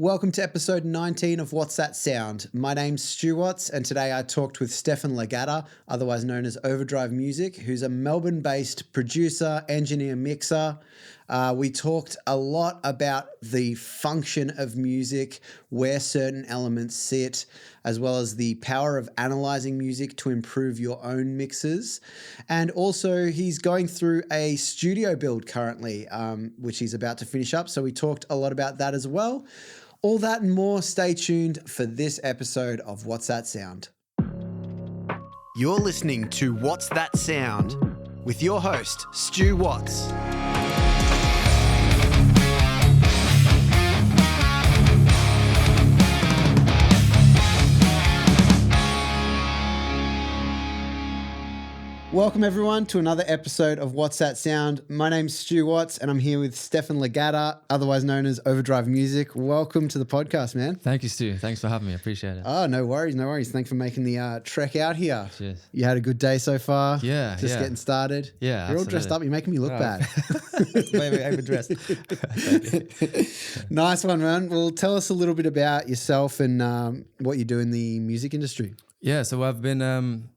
Welcome to episode 19 of What's That Sound? My name's Stu Watts, and today I talked with Stefan Lagatta, otherwise known as Overdrive Music, who's a Melbourne-based producer, engineer, mixer. We talked a lot about the function of music, where certain elements sit, as well as the power of analysing music to improve your own mixes. And also he's going through a studio build currently, which he's about to finish up. So we talked a lot about that as well. All that and more, stay tuned for this episode of What's That Sound? You're listening to What's That Sound with your host, Stu Watts. Welcome everyone to another episode of What's That Sound? My name's Stu Watts and I'm here with Stefan Lagatta, otherwise known as Overdrive Music. Welcome to the podcast, man. Thank you, Stu. Thanks for having me. I appreciate it. Oh, no worries, no worries. Thanks for making the trek out here. Cheers. You had a good day so far? Yeah. Just getting started? Yeah, You're all dressed up. You're making me look bad. Maybe overdressed. Nice one, man. Well, tell us a little bit about yourself and what you do in the music industry. Yeah, so I've been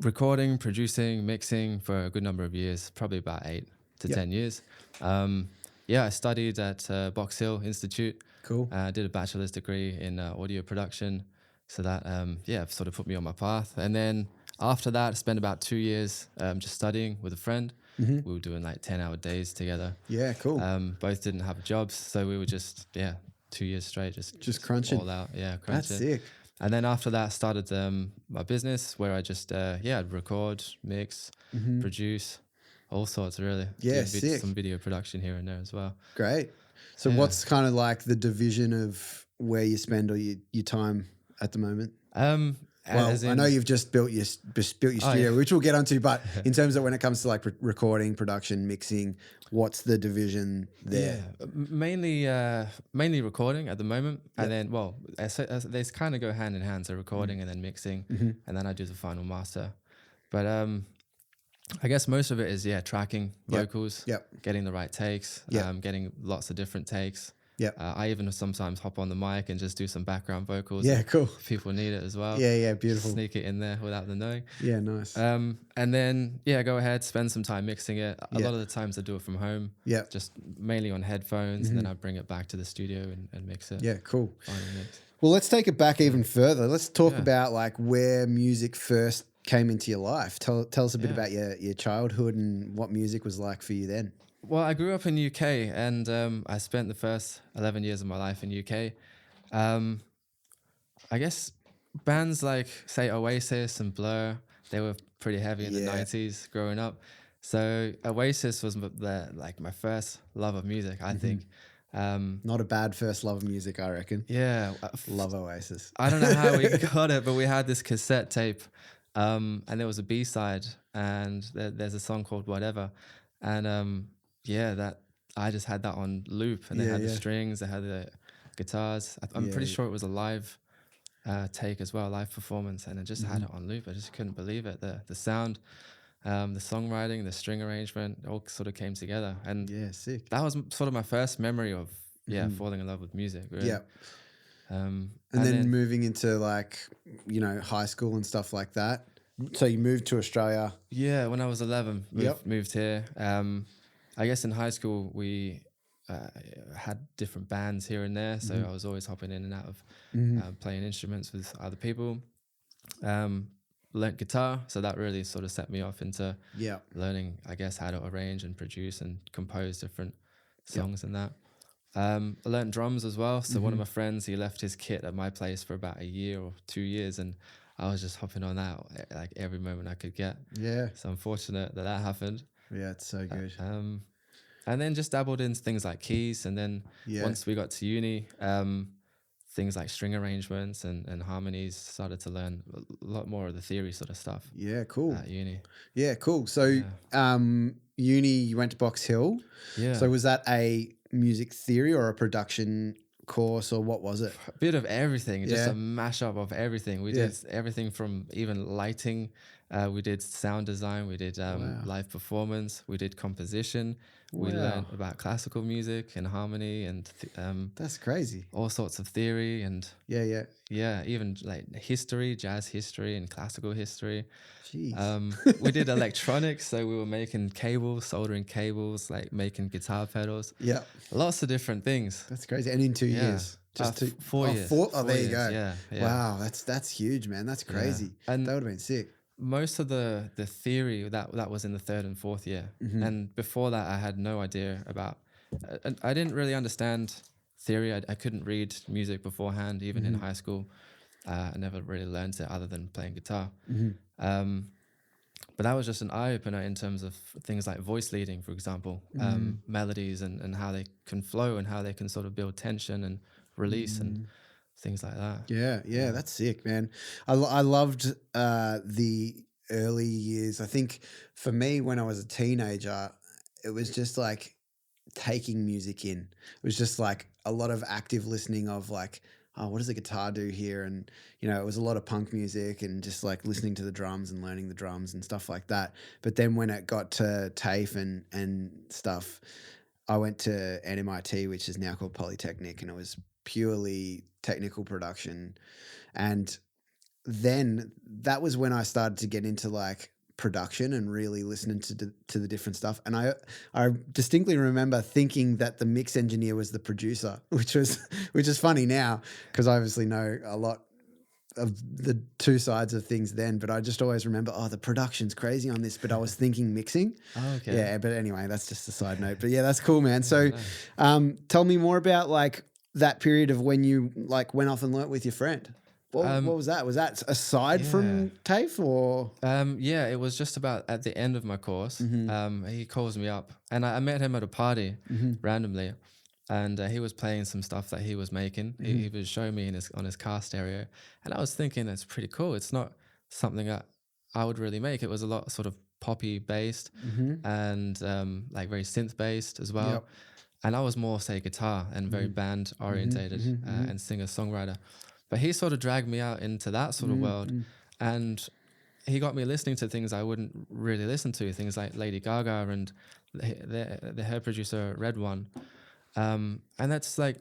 recording, producing, mixing for a good number of years, probably about 8 to 10 years. I studied at Box Hill Institute. Cool. Did a bachelor's degree in audio production. So that, sort of put me on my path. And then after that, I spent about 2 years just studying with a friend. Mm-hmm. We were doing like 10-hour days together. Yeah, cool. Both didn't have jobs. So we were just, 2 years straight, just crunching. All out. Yeah, crunching. That's sick. And then after that, started my business where I just, record, mix, produce, all sorts, really. Yeah, sick. Some video production here and there as well. Great. So what's kind of like the division of where you spend all your time at the moment? I know you've just built your studio, which we'll get onto, but in terms of when it comes to like recording, production, mixing, what's the division there? Yeah, mainly recording at the moment. And then, they kind of go hand in hand. So recording and then mixing, and then I do the final master. But I guess most of it is, tracking vocals, getting the right takes, getting lots of different takes. Yeah, I even sometimes hop on the mic and just do some background vocals. Yeah, cool. If people need it as well. Yeah, beautiful. Just sneak it in there without them knowing. Yeah, nice. And then go ahead, spend some time mixing it. A lot of the times I do it from home. Yeah, just mainly on headphones, and then I bring it back to the studio and mix it. Yeah, cool. Final mix. Well, let's take it back even further. Let's talk about like where music first came into your life. Tell us a bit about your childhood and what music was like for you then. Well, I grew up in the UK and I spent the first 11 years of my life in the UK. I guess bands like, say, Oasis and Blur, they were pretty heavy in the 90s growing up. So Oasis was my first love of music, I think. Not a bad first love of music, I reckon. Yeah. Love Oasis. I don't know how we got it, but we had this cassette tape and there was a B-side and there's a song called Whatever. And that I just had that on loop, and they had the strings, they had the guitars. I'm pretty sure it was a live take as well, live performance, and I just had it on loop. I just couldn't believe it. The sound, the songwriting, the string arrangement, it all sort of came together. And sick. that was sort of my first memory of falling in love with music. Really. Yeah. And then moving into like high school and stuff like that. So you moved to Australia. Yeah, when I was 11, moved here. I guess in high school we had different bands here and there, so I was always hopping in and out of playing instruments with other people. Learnt guitar, so that really sort of set me off into learning, I guess, how to arrange and produce and compose different songs and that. I learnt drums as well, so one of my friends, he left his kit at my place for about a year or 2 years, and I was just hopping on that like every moment I could get. Yeah. So I'm fortunate that happened. Yeah, it's so good. And then just dabbled in things like keys. And then once we got to uni, things like string arrangements and harmonies, started to learn a lot more of the theory sort of stuff. Yeah, cool. At uni. Yeah, cool. So uni, you went to Box Hill. Yeah. So was that a music theory or a production course, or what was it? A bit of everything, just a mashup of everything. We did everything from even lighting We did sound design, we did live performance, we did composition, we learned about classical music and harmony and that's crazy. All sorts of theory and even like history, jazz history and classical history. Jeez. We did electronics, so we were making cables, soldering cables, like making guitar pedals. Yeah, lots of different things. That's crazy. And in 2 years. Just 4 years. There you go. Yeah. Wow, that's huge, man. That's crazy. And that would have been sick. Most of the theory that was in the 3rd and 4th year, and before that I had no idea about. I didn't really understand theory. I couldn't read music beforehand, even in high school. I never really learned it other than playing guitar. But that was just an eye opener in terms of things like voice leading, for example, melodies and how they can flow and how they can sort of build tension and release and things like that. Yeah, that's sick, man. I loved the early years. I think for me, when I was a teenager, it was just like taking music in. It was just like a lot of active listening of like, oh, what does the guitar do here? And, you know, it was a lot of punk music and just like listening to the drums and learning the drums and stuff like that. But then when it got to TAFE and stuff, I went to NMIT, which is now called Polytechnic, and it was purely technical production. And then that was when I started to get into like production and really listening to the different stuff. And I distinctly remember thinking that the mix engineer was the producer, which is funny now because I obviously know a lot of the two sides of things then, but I just always remember, oh, the production's crazy on this, but I was thinking mixing. Oh, okay. Yeah, but anyway, that's just a side note. But yeah, that's cool, man. So tell me more about like that period of when you like went off and learnt with your friend. What was that? Was that aside from TAFE or? Yeah, it was just about at the end of my course. He calls me up and I met him at a party randomly. And he was playing some stuff that he was making. He was showing me on his car stereo. And I was thinking, that's pretty cool. It's not something that I would really make. It was a lot sort of poppy based and like very synth based as well. Yep. And I was more, say, guitar and very band orientated and singer-songwriter. But he sort of dragged me out into that sort of world. And he got me listening to things I wouldn't really listen to, things like Lady Gaga and the hair producer Red One. And that's like,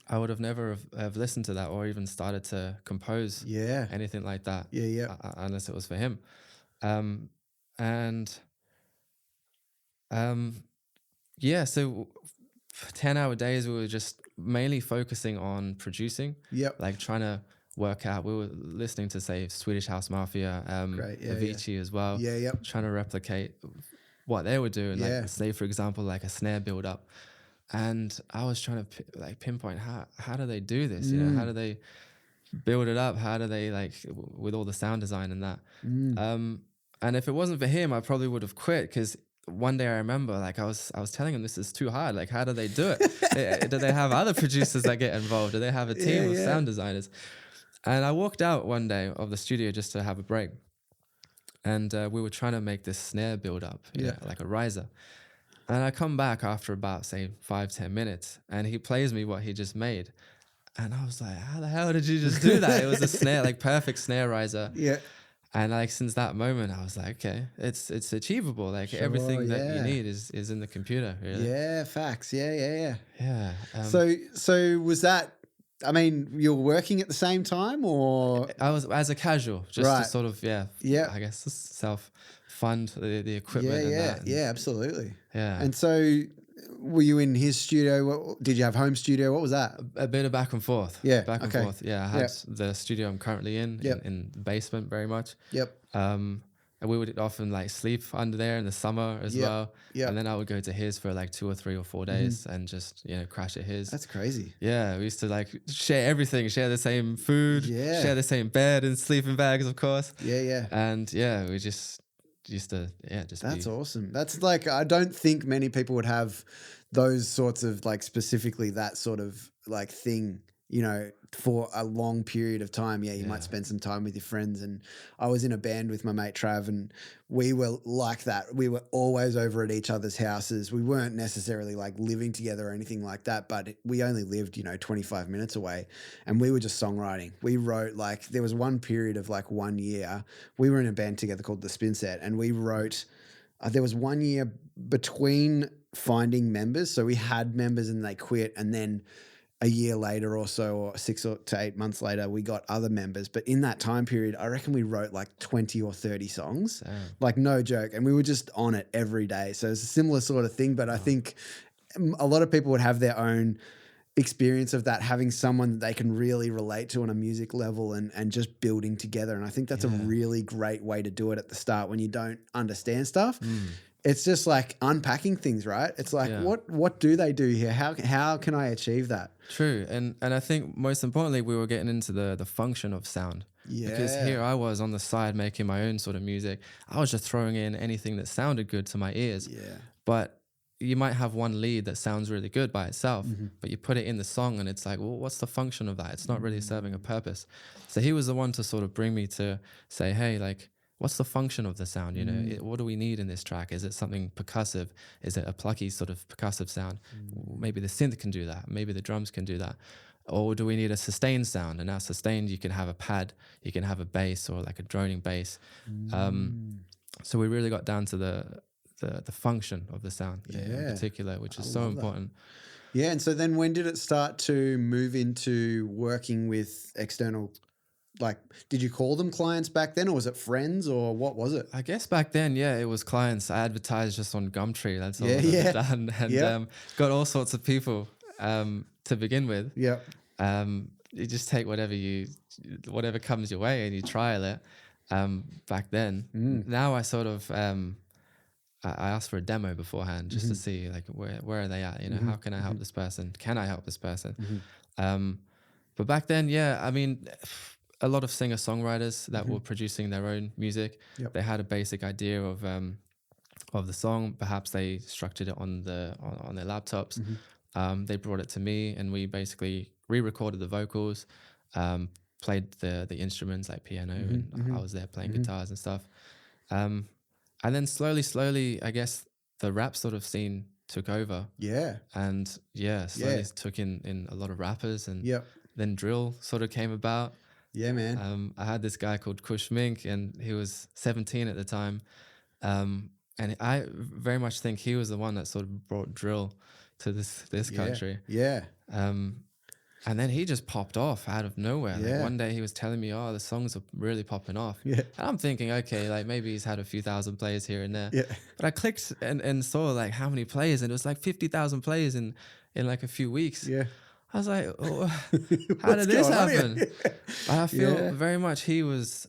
I would have never have listened to that or even started to compose anything like that. Unless it was for him. So 10-hour days, we were just mainly focusing on producing. Like trying to work out, we were listening to, say, Swedish House Mafia, Avicii as well. Trying to replicate what they were doing. Like, say, for example, like a snare build up. And I was trying to like pinpoint how do they do this? You know, how do they build it up? How do they like with all the sound design and that? And if it wasn't for him, I probably would have quit because one day I remember like I was telling him this is too hard. Like, how do they do it? Do they have other producers that get involved? Do they have a team of sound designers? And I walked out one day of the studio just to have a break, and we were trying to make this snare build up, you know, like a riser. And I come back after about, say, 5-10 minutes, and he plays me what he just made. And I was like, how the hell did you just do that? It was a snare, like perfect snare riser. And like since that moment, I was like, okay, it's achievable. Like everything that you need is in the computer, really. Yeah, facts. Yeah. So was that, I mean, you were working at the same time or? I was as a casual, just to sort of, I guess self-fund the equipment and that. Yeah, absolutely. Yeah. And so were you in his studio? Did you have home studio? What was that? A bit of back and forth. Yeah. Back and forth. Yeah. I had the studio I'm currently in the basement very much. And we would often like sleep under there in the summer as well. And then I would go to his for like 2 or 3 or 4 days and just, you know, crash at his. That's crazy. Yeah. We used to like share everything, share the same food, share the same bed and sleeping bags, of course. And we just used to, that's awesome. That's like, I don't think many people would have those sorts of like specifically that sort of like thing, for a long period of time, you might spend some time with your friends. And I was in a band with my mate Trav, and we were like that. We were always over at each other's houses. We weren't necessarily like living together or anything like that, but we only lived, 25 minutes away, and we were just songwriting. We wrote, like, there was one period of like 1 year, we were in a band together called the Spin Set, and we wrote, there was 1 year between finding members. So we had members and they quit, and then a year later or so, or 6 to 8 months later, we got other members. But in that time period, I reckon we wrote like 20 or 30 songs. Damn. Like, no joke. And we were just on it every day. So it's a similar sort of thing. But I think a lot of people would have their own experience of that, having someone that they can really relate to on a music level, and just building together. And I think that's a really great way to do it at the start when you don't understand stuff. It's just like unpacking things, right? It's like, what do they do here? How can I achieve that? True. And I think most importantly, we were getting into the function of sound. Yeah. Because here I was on the side making my own sort of music. I was just throwing in anything that sounded good to my ears. Yeah. But you might have one lead that sounds really good by itself, but you put it in the song and it's like, well, what's the function of that? It's not really serving a purpose. So he was the one to sort of bring me to say, hey, like, what's the function of the sound? What do we need in this track? Is it something percussive? Is it a plucky sort of percussive sound? Maybe the synth can do that. Maybe the drums can do that. Or do we need a sustained sound? And now sustained, you can have a pad, you can have a bass or like a droning bass. So we really got down to the function of the sound in particular, which is so important. Yeah. And so then when did it start to move into working with external? Like, did you call them clients back then, or was it friends, or what was it? I guess back then, it was clients. I advertised just on Gumtree. That's all I've done. And got all sorts of people to begin with. Yeah. You just take whatever comes your way and you trial it. Back then. Now I sort of I asked for a demo beforehand just to see like where are they at? How can I help this person? Can I help this person? But back then, I mean, a lot of singer-songwriters that were producing their own music. They had a basic idea of the song. Perhaps they structured it on their laptops. They brought it to me, and we basically re-recorded the vocals, played the instruments like piano, and I was there playing guitars and stuff. And then slowly, I guess the rap sort of scene took over. Yeah. And slowly took in a lot of rappers, and then drill sort of came about. Yeah, man. I had this guy called Kush Mink, and he was 17 at the time. And I very much think he was the one that sort of brought drill to this country. Yeah. And then he just popped off out of nowhere. Like one day he was telling me, the songs are really popping off. Yeah. And I'm thinking, okay, like maybe he's had a few thousand plays here and there. Yeah. But I clicked and saw like how many plays, and it was like 50,000 plays in like a few weeks. Yeah. I was like, how did this happen? But I feel very much he was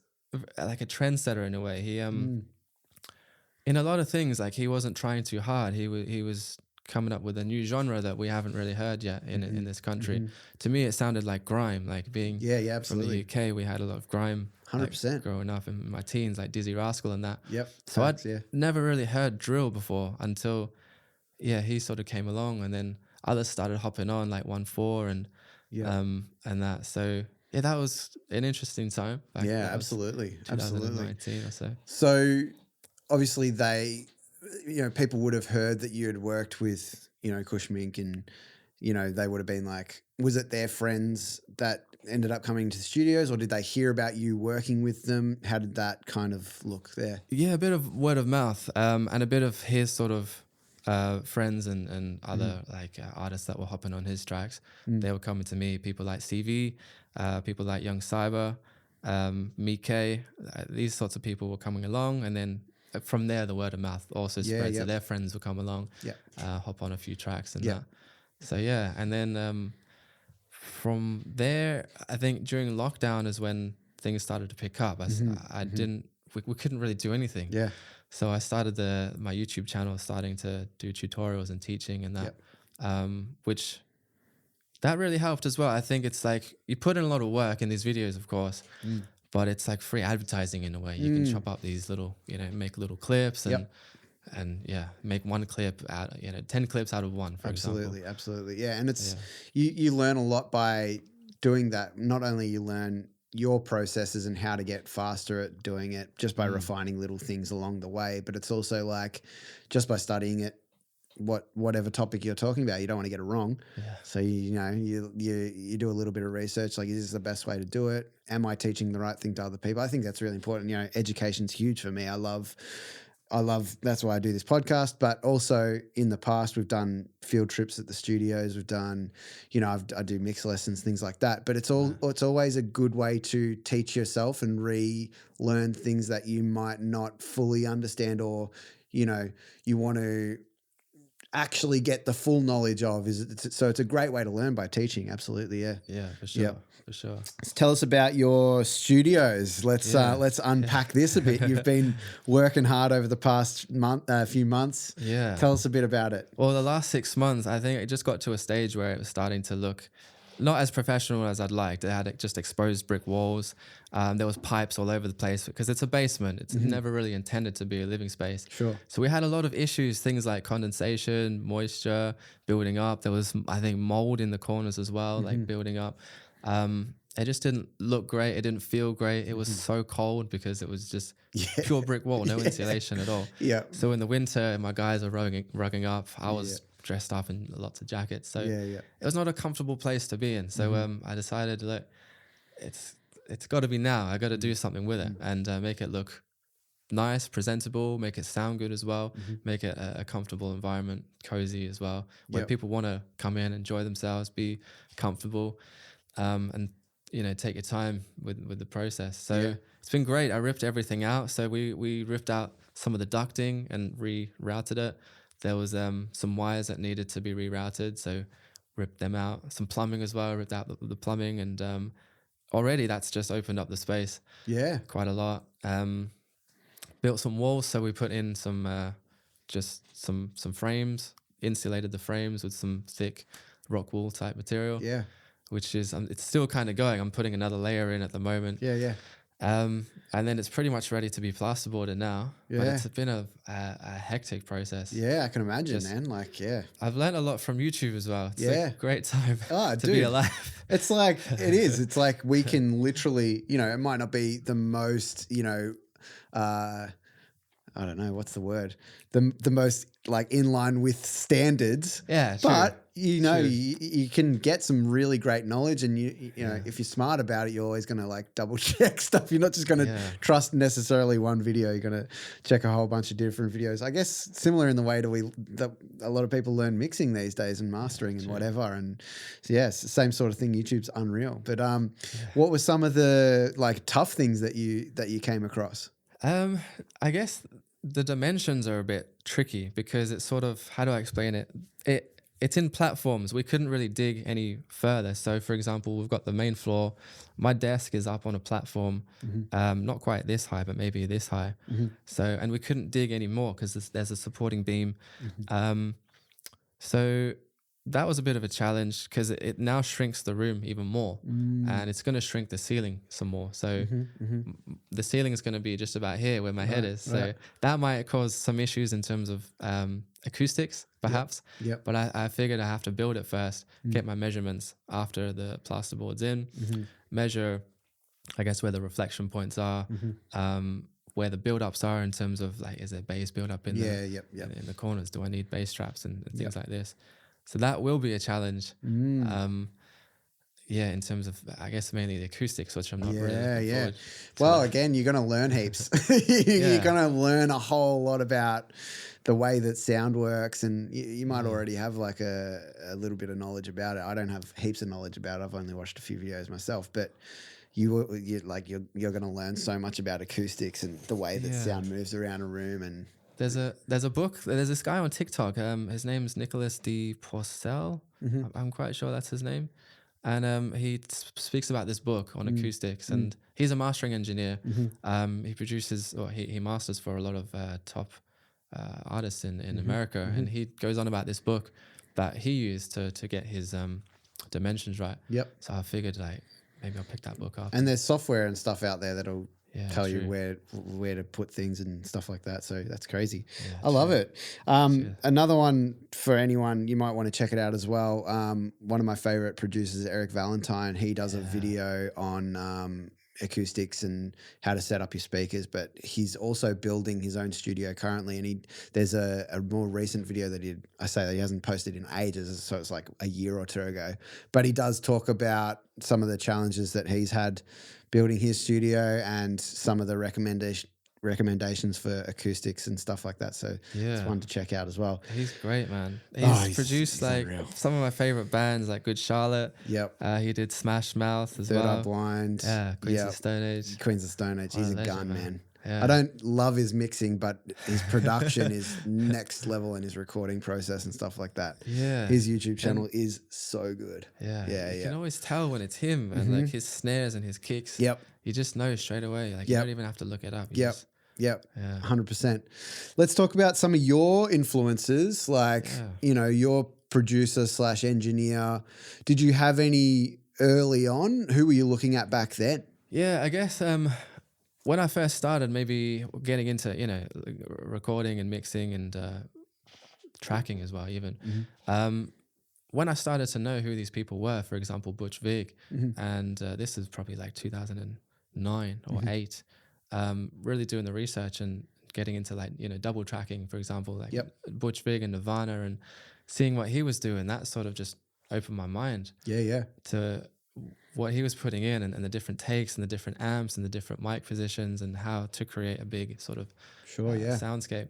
like a trendsetter in a way. He in a lot of things, like he wasn't trying too hard. He was coming up with a new genre that we haven't really heard yet in this country. To me, it sounded like grime, like being absolutely. from the UK. We had a lot of grime 100% like, growing up in my teens, like Dizzy Rascal and that. Yep. So I'd never really heard drill before until he sort of came along, and then others started hopping on like 1-4 and that. So that was an interesting time. Absolutely. 2019 or so. So obviously people would have heard that you had worked with, Kush Mink, and, they would have been like, was it their friends that ended up coming to the studios, or did they hear about you working with them? How did that kind of look there? Yeah, a bit of word of mouth, and a bit of his sort of friends and other artists that were hopping on his tracks. They were coming to me, people like CV, people like Yxng Ciiber, Mike, these sorts of people were coming along, and then from there the word of mouth also spread, so their friends would come along, hop on a few tracks and that. So and then from there, I think during lockdown is when things started to pick up. We couldn't really do anything. Yeah. So I started my YouTube channel, starting to do tutorials and teaching and that, which that really helped as well. I think it's like you put in a lot of work in these videos, of course, but it's like free advertising in a way. You can chop up these little, make little clips and make one clip out, 10 clips out of one, for example. Absolutely. Yeah. And it's, you learn a lot by doing that, not only you learn your processes and how to get faster at doing it just by refining little things along the way, but it's also like just by studying it, whatever topic you're talking about, you don't want to get it wrong. Yeah. So you do a little bit of research, like, is this the best way to do it? Am I teaching the right thing to other people? I think that's really important. You know, education's huge for me. I love that's why I do this podcast, but also in the past we've done field trips at the studios. We've done, you know, I do mix lessons, things like that, but it's always a good way to teach yourself and relearn things that you might not fully understand, or, you know, you want to actually get the full knowledge of. So it's a great way to learn by teaching. Absolutely. Yeah, for sure. Yep. For sure. Tell us about your studios. Let's unpack this a bit. You've been working hard over the past few months. Yeah. Tell us a bit about it. Well, the last 6 months, I think it just got to a stage where it was starting to look not as professional as I'd liked. It had just exposed brick walls. There was pipes all over the place because it's a basement. It's never really intended to be a living space. Sure. So we had a lot of issues, things like condensation, moisture building up. There was, I think, mold in the corners as well, like building up. It just didn't look great. It didn't feel great. It was so cold because it was just pure brick wall, no insulation at all. Yeah. So in the winter, my guys are rugging up. I was dressed up in lots of jackets. So it was not a comfortable place to be in. So I decided, look, it's got to be now. I got to do something with it and make it look nice, presentable, make it sound good as well, make it a comfortable environment, cozy as well, where people want to come in, enjoy themselves, be comfortable, and, you know, take your time with the process. So it's been great. I ripped everything out. So we ripped out some of the ducting and rerouted it. There was some wires that needed to be rerouted, so ripped them out. Some plumbing as well, ripped out the plumbing, and already that's just opened up the space quite a lot. Built some walls, so we put in some frames, insulated the frames with some thick rock wool type material. Yeah. Which is, it's still kind of going. I'm putting another layer in at the moment. Yeah. And then it's pretty much ready to be plasterboarded now. Yeah. But it's been a hectic process. Yeah, I can imagine, man. Like, I've learned a lot from YouTube as well. It's a great time to be alive. It's like, it is. It's like we can literally, you know, it might not be the most, you know, I don't know, what's the word? The most like in line with standards. Yeah, true. But you know, you can get some really great knowledge, and you know, if you're smart about it, you're always going to like double check stuff. You're not just going to trust necessarily one video. You're going to check a whole bunch of different videos. I guess similar in the way that a lot of people learn mixing these days and mastering and whatever. And so, yes, same sort of thing. YouTube's unreal. But what were some of the like tough things that you came across? I guess the dimensions are a bit tricky because it's sort of, how do I explain it? It's in platforms. We couldn't really dig any further. So for example, we've got the main floor. My desk is up on a platform, not quite this high, but maybe this high. So, and we couldn't dig any more because there's a supporting beam. So that was a bit of a challenge because it now shrinks the room even more, and it's going to shrink the ceiling some more. So the ceiling is going to be just about here where my head is. So that might cause some issues in terms of acoustics, perhaps. Yep. But I figured I have to build it first, get my measurements after the plasterboard's in, measure, I guess, where the reflection points are, where the build-ups are in terms of like, is there bass build-up in in the corners? Do I need bass straps and things like this? So that will be a challenge. In terms of, I guess, mainly the acoustics, which I'm not really looking forward to. Well, again, you're going to learn heaps. You're going to learn a whole lot about the way that sound works, and you might already have like a little bit of knowledge about it. I don't have heaps of knowledge about it. I've only watched a few videos myself, but you're going to learn so much about acoustics and the way that sound moves around a room. And there's a book. There's this guy on TikTok. His name is Nicholas D. Porcel. I'm quite sure that's his name. And he speaks about this book on acoustics, and he's a mastering engineer. He produces, or he masters for a lot of top artists in America, and he goes on about this book that he used to get his dimensions right. Yep. So I figured like maybe I'll pick that book up. And there's software and stuff out there that'll tell you where to put things and stuff like that. So that's crazy. Yeah, I love it. Cheers. Another one for anyone, you might want to check it out as well. One of my favorite producers, Eric Valentine, he does a video on acoustics and how to set up your speakers, but he's also building his own studio currently, and there's a more recent video that he hasn't posted in ages, so it's like a year or two ago, but he does talk about some of the challenges that he's had building his studio and some of the recommendations for acoustics and stuff like that. So it's one to check out as well. He's great, man. He's produced like unreal. Some of my favorite bands, like Good Charlotte. Yep. He did Smash Mouth as Third well. Eye Blind. Yeah. Queens of Stone Age. Queens of Stone Age. He's a legend, gun, man. Yeah. I don't love his mixing, but his production is next level in his recording process and stuff like that. Yeah. His YouTube channel is so good. Yeah. Yeah. You can always tell when it's him, and like his snares and his kicks. Yep. You just know straight away. Like you don't even have to look it up. Yep. Yeah. 100%. Let's talk about some of your influences, like, your producer / engineer. Did you have any early on? Who were you looking at back then? Yeah, I guess when I first started, maybe getting into, recording and mixing and tracking as well, even. When I started to know who these people were, for example, Butch Vig, and this is probably like 2009 or 8, really doing the research and getting into like, double tracking, for example, like Butch Vig and Nirvana, and seeing what he was doing, that sort of just opened my mind to what he was putting in and the different takes and the different amps and the different mic positions and how to create a big sort of soundscape.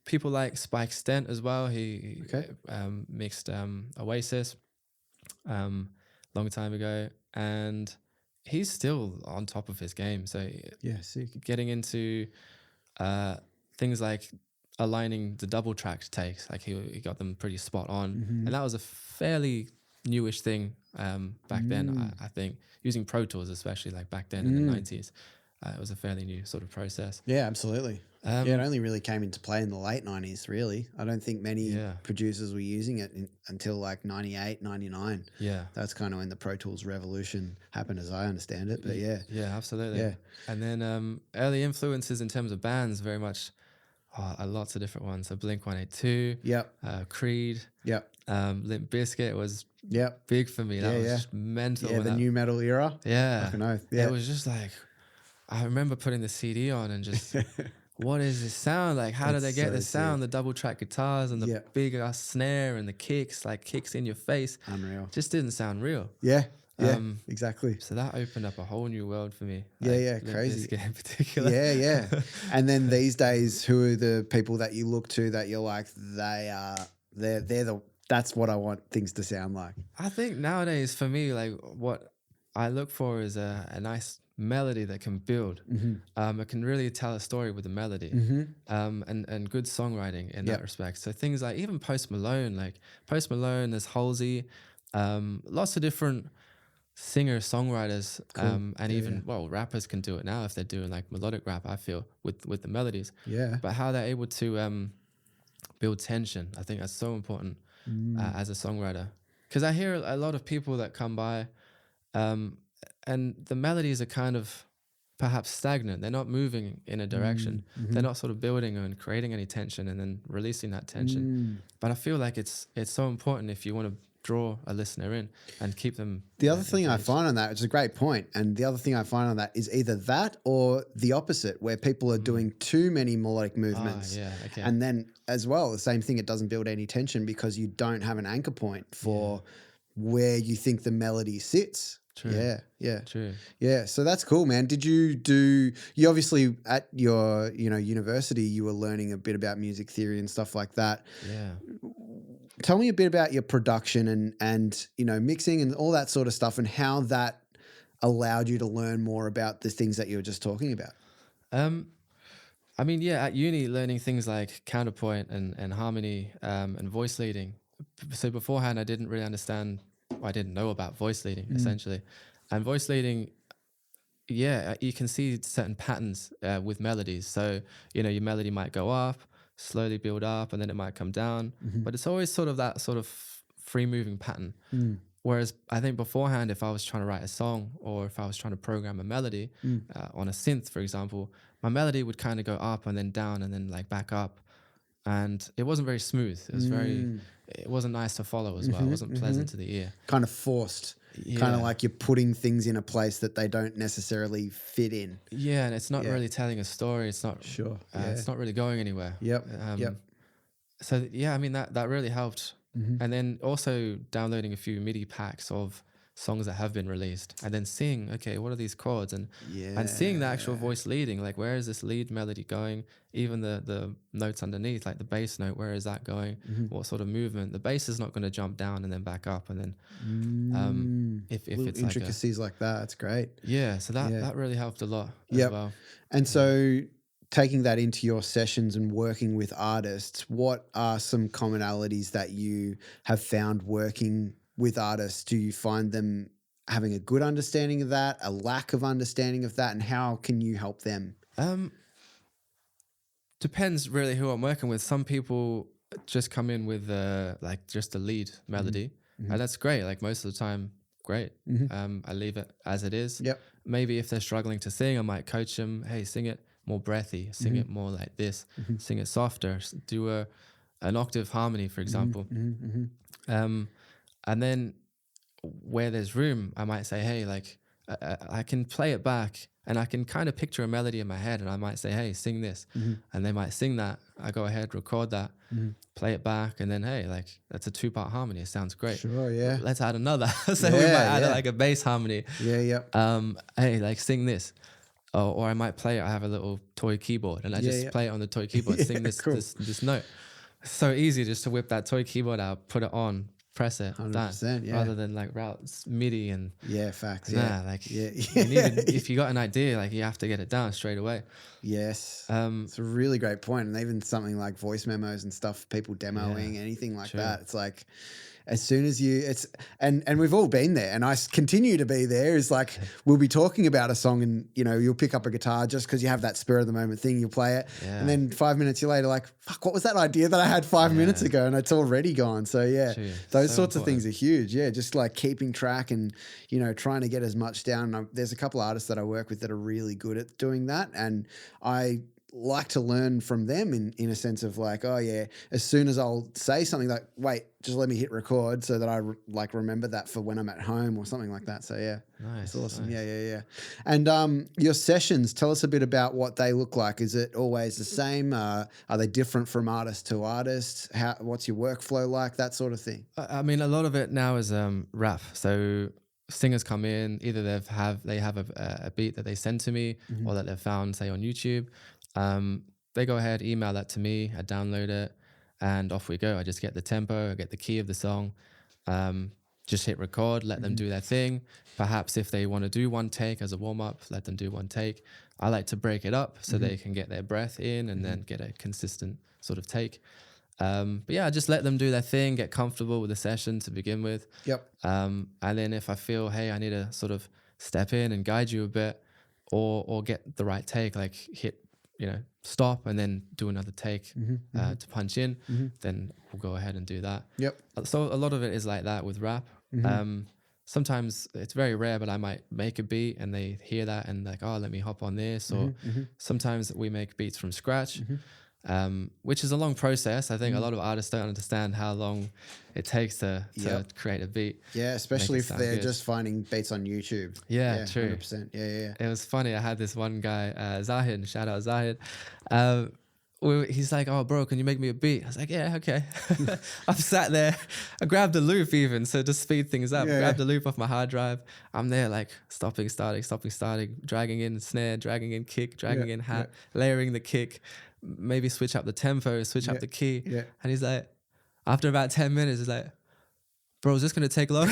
People like Spike Stent as well. He mixed Oasis long time ago, and he's still on top of his game. So sick. Getting into things like aligning the double tracked takes, like he got them pretty spot on, and that was a fairly newish thing back then. I think using Pro Tools, especially like back then in the 90s, it was a fairly new sort of process. Yeah, absolutely. It only really came into play in the late 90s, really. I don't think many producers were using it until like 98, 99. Yeah. That's kind of when the Pro Tools revolution happened, as I understand it. But Yeah, absolutely. Yeah. And then early influences in terms of bands, very much lots of different ones. So Blink-182, Creed, Limp Bizkit was big for me. That was just mental. Yeah, the new metal era. Yeah. Fucking oath. Yeah. It was just like, I remember putting the CD on and just, what is this sound? Like, how do they get the sound? The double track guitars and the big snare and the kicks, like kicks in your face. Unreal. Just didn't sound real. Yeah. Yeah, exactly. So that opened up a whole new world for me. Like, crazy. Limp Bizkit in particular. Yeah. And then these days, who are the people that you look to that you're like, that's what I want things to sound like? I think nowadays for me, like what I look for is a nice melody that can build. It can really tell a story with the melody, and good songwriting in that respect. So things like even Post Malone, there's Halsey, lots of different singer-songwriters, and even rappers can do it now if they're doing like melodic rap, I feel, with the melodies. Yeah. But how they're able to build tension, I think that's so important as a songwriter. Because I hear a lot of people that come by, and the melodies are kind of perhaps stagnant. They're not moving in a direction. They're not sort of building and creating any tension and then releasing that tension. But I feel like it's so important if you want to draw a listener in and keep them. The other thing I find on that, which is a great point, and the other thing I find on that is either that or the opposite, where people are doing too many melodic movements. And then as well, the same thing, it doesn't build any tension because you don't have an anchor point for where you think the melody sits. True. Yeah. True. Yeah. So that's cool, man. Did you obviously at your, university, you were learning a bit about music theory and stuff like that. Yeah. Tell me a bit about your production and mixing and all that sort of stuff and how that allowed you to learn more about the things that you were just talking about. I mean, at uni, learning things like counterpoint and harmony and voice leading. So beforehand, I didn't really understand. I didn't know about voice leading essentially, and voice leading. You can see certain patterns with melodies. So your melody might go up, slowly build up, and then it might come down. But it's always sort of that sort of free moving pattern. Whereas I think beforehand, if I was trying to write a song or if I was trying to program a melody on a synth, for example, my melody would kind of go up and then down and then like back up. And it wasn't very smooth. It wasn't nice to follow as well. It wasn't pleasant to the ear. Kind of forced. Yeah. Kind of like you're putting things in a place that they don't necessarily fit in. Yeah, and it's not really telling a story. It's not it's not really going anywhere. Yep. So yeah, I mean that really helped. And then also downloading a few MIDI packs of songs that have been released, and then seeing, okay, what are these chords, and seeing the actual voice leading, like where is this lead melody going, even the notes underneath, like the bass note, where is that going, what sort of movement, the bass is not going to jump down and then back up, and then if it's intricacies like that, that's great. So that really helped a lot as well. And so taking that into your sessions and working with artists, what are some commonalities that you have found working with artists? Do you find them having a good understanding of that, a lack of understanding of that, and how can you help them? Depends really who I'm working with. Some people just come in with like just a lead melody, and that's great. Like most of the time, great. I leave it as it is. Maybe if they're struggling to sing, I might coach them. Hey, sing it more breathy, sing it more like this, sing it softer, do an octave harmony, for example. And then where there's room, I might say, hey, like I can play it back and I can kind of picture a melody in my head, and I might say, hey, sing this. And they might sing that. I go ahead, record that, play it back, and then, hey, like that's a 2-part harmony. It sounds great. Sure, yeah. Let's add another. So we might add like a bass harmony. Hey, like sing this. Or I might play it. I have a little toy keyboard, and I just play it on the toy keyboard, sing this note. It's so easy just to whip that toy keyboard out, put it on, press it, 100%, rather than like routes MIDI and facts. You need if you got an idea, like you have to get it down straight away. It's a really great point. And even something like voice memos and stuff, people demoing, anything like that, it's like, as soon as and we've all been there, and I continue to be there, is like, we'll be talking about a song and, you know, you'll pick up a guitar just because you have that spur of the moment thing, you'll play it. And then 5 minutes later, like, fuck, what was that idea that I had 5 minutes ago? And it's already gone. So those sorts of things are huge. Just like keeping track and, you know, trying to get as much down. There's a couple of artists that I work with that are really good at doing that. And I like to learn from them in a sense of like, as soon as I'll say something like, wait, just let me hit record so that I remember that for when I'm at home or something like that. So nice, it's awesome. Nice. And your sessions, tell us a bit about what they look like. Is it always the same? Are they different from artist to artist? What's your workflow like? That sort of thing. I mean, a lot of it now is rap. So singers come in, either they have a beat that they send to me or that they've found, say, on YouTube. They go ahead, email that to me, I download it, and off we go. I just get the tempo, I get the key of the song, just hit record, let them do their thing. Perhaps if they want to do one take as a warm-up, let them do one take. I like to break it up so they can get their breath in and then get a consistent sort of take. But I just let them do their thing, get comfortable with the session to begin with. And then if I feel, hey, I need to sort of step in and guide you a bit, or get the right take, like hit, stop and then do another take to punch in, then we'll go ahead and do that. So a lot of it is like that with rap. Sometimes it's very rare, but I might make a beat and they hear that and like, oh, let me hop on this. Or sometimes we make beats from scratch, which is a long process. I think a lot of artists don't understand how long it takes to create a beat. Especially if they're just finding beats on YouTube. True. 100%. It was funny. I had this one guy, Zahid, shout out Zahid. He's like, oh, bro, can you make me a beat? I was like, yeah, okay. I've sat there. I grabbed a loop even, so to speed things up. Grabbed a loop off my hard drive. I'm there like stopping, starting, dragging in snare, dragging in kick, dragging in hat, layering the kick, maybe switch up the tempo, switch up the key. And he's like, after about 10 minutes, he's like, bro, is this going to take long?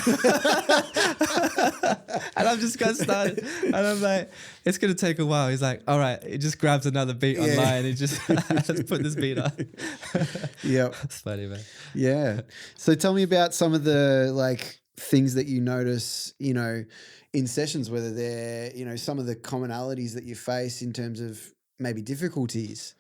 And I'm just got started. And I'm like, it's going to take a while. He's like, all right. He just grabs another beat online. He just, let's put this beat on. It's funny, man. So tell me about some of the like things that you notice, in sessions, whether they're, some of the commonalities that you face in terms of maybe difficulties.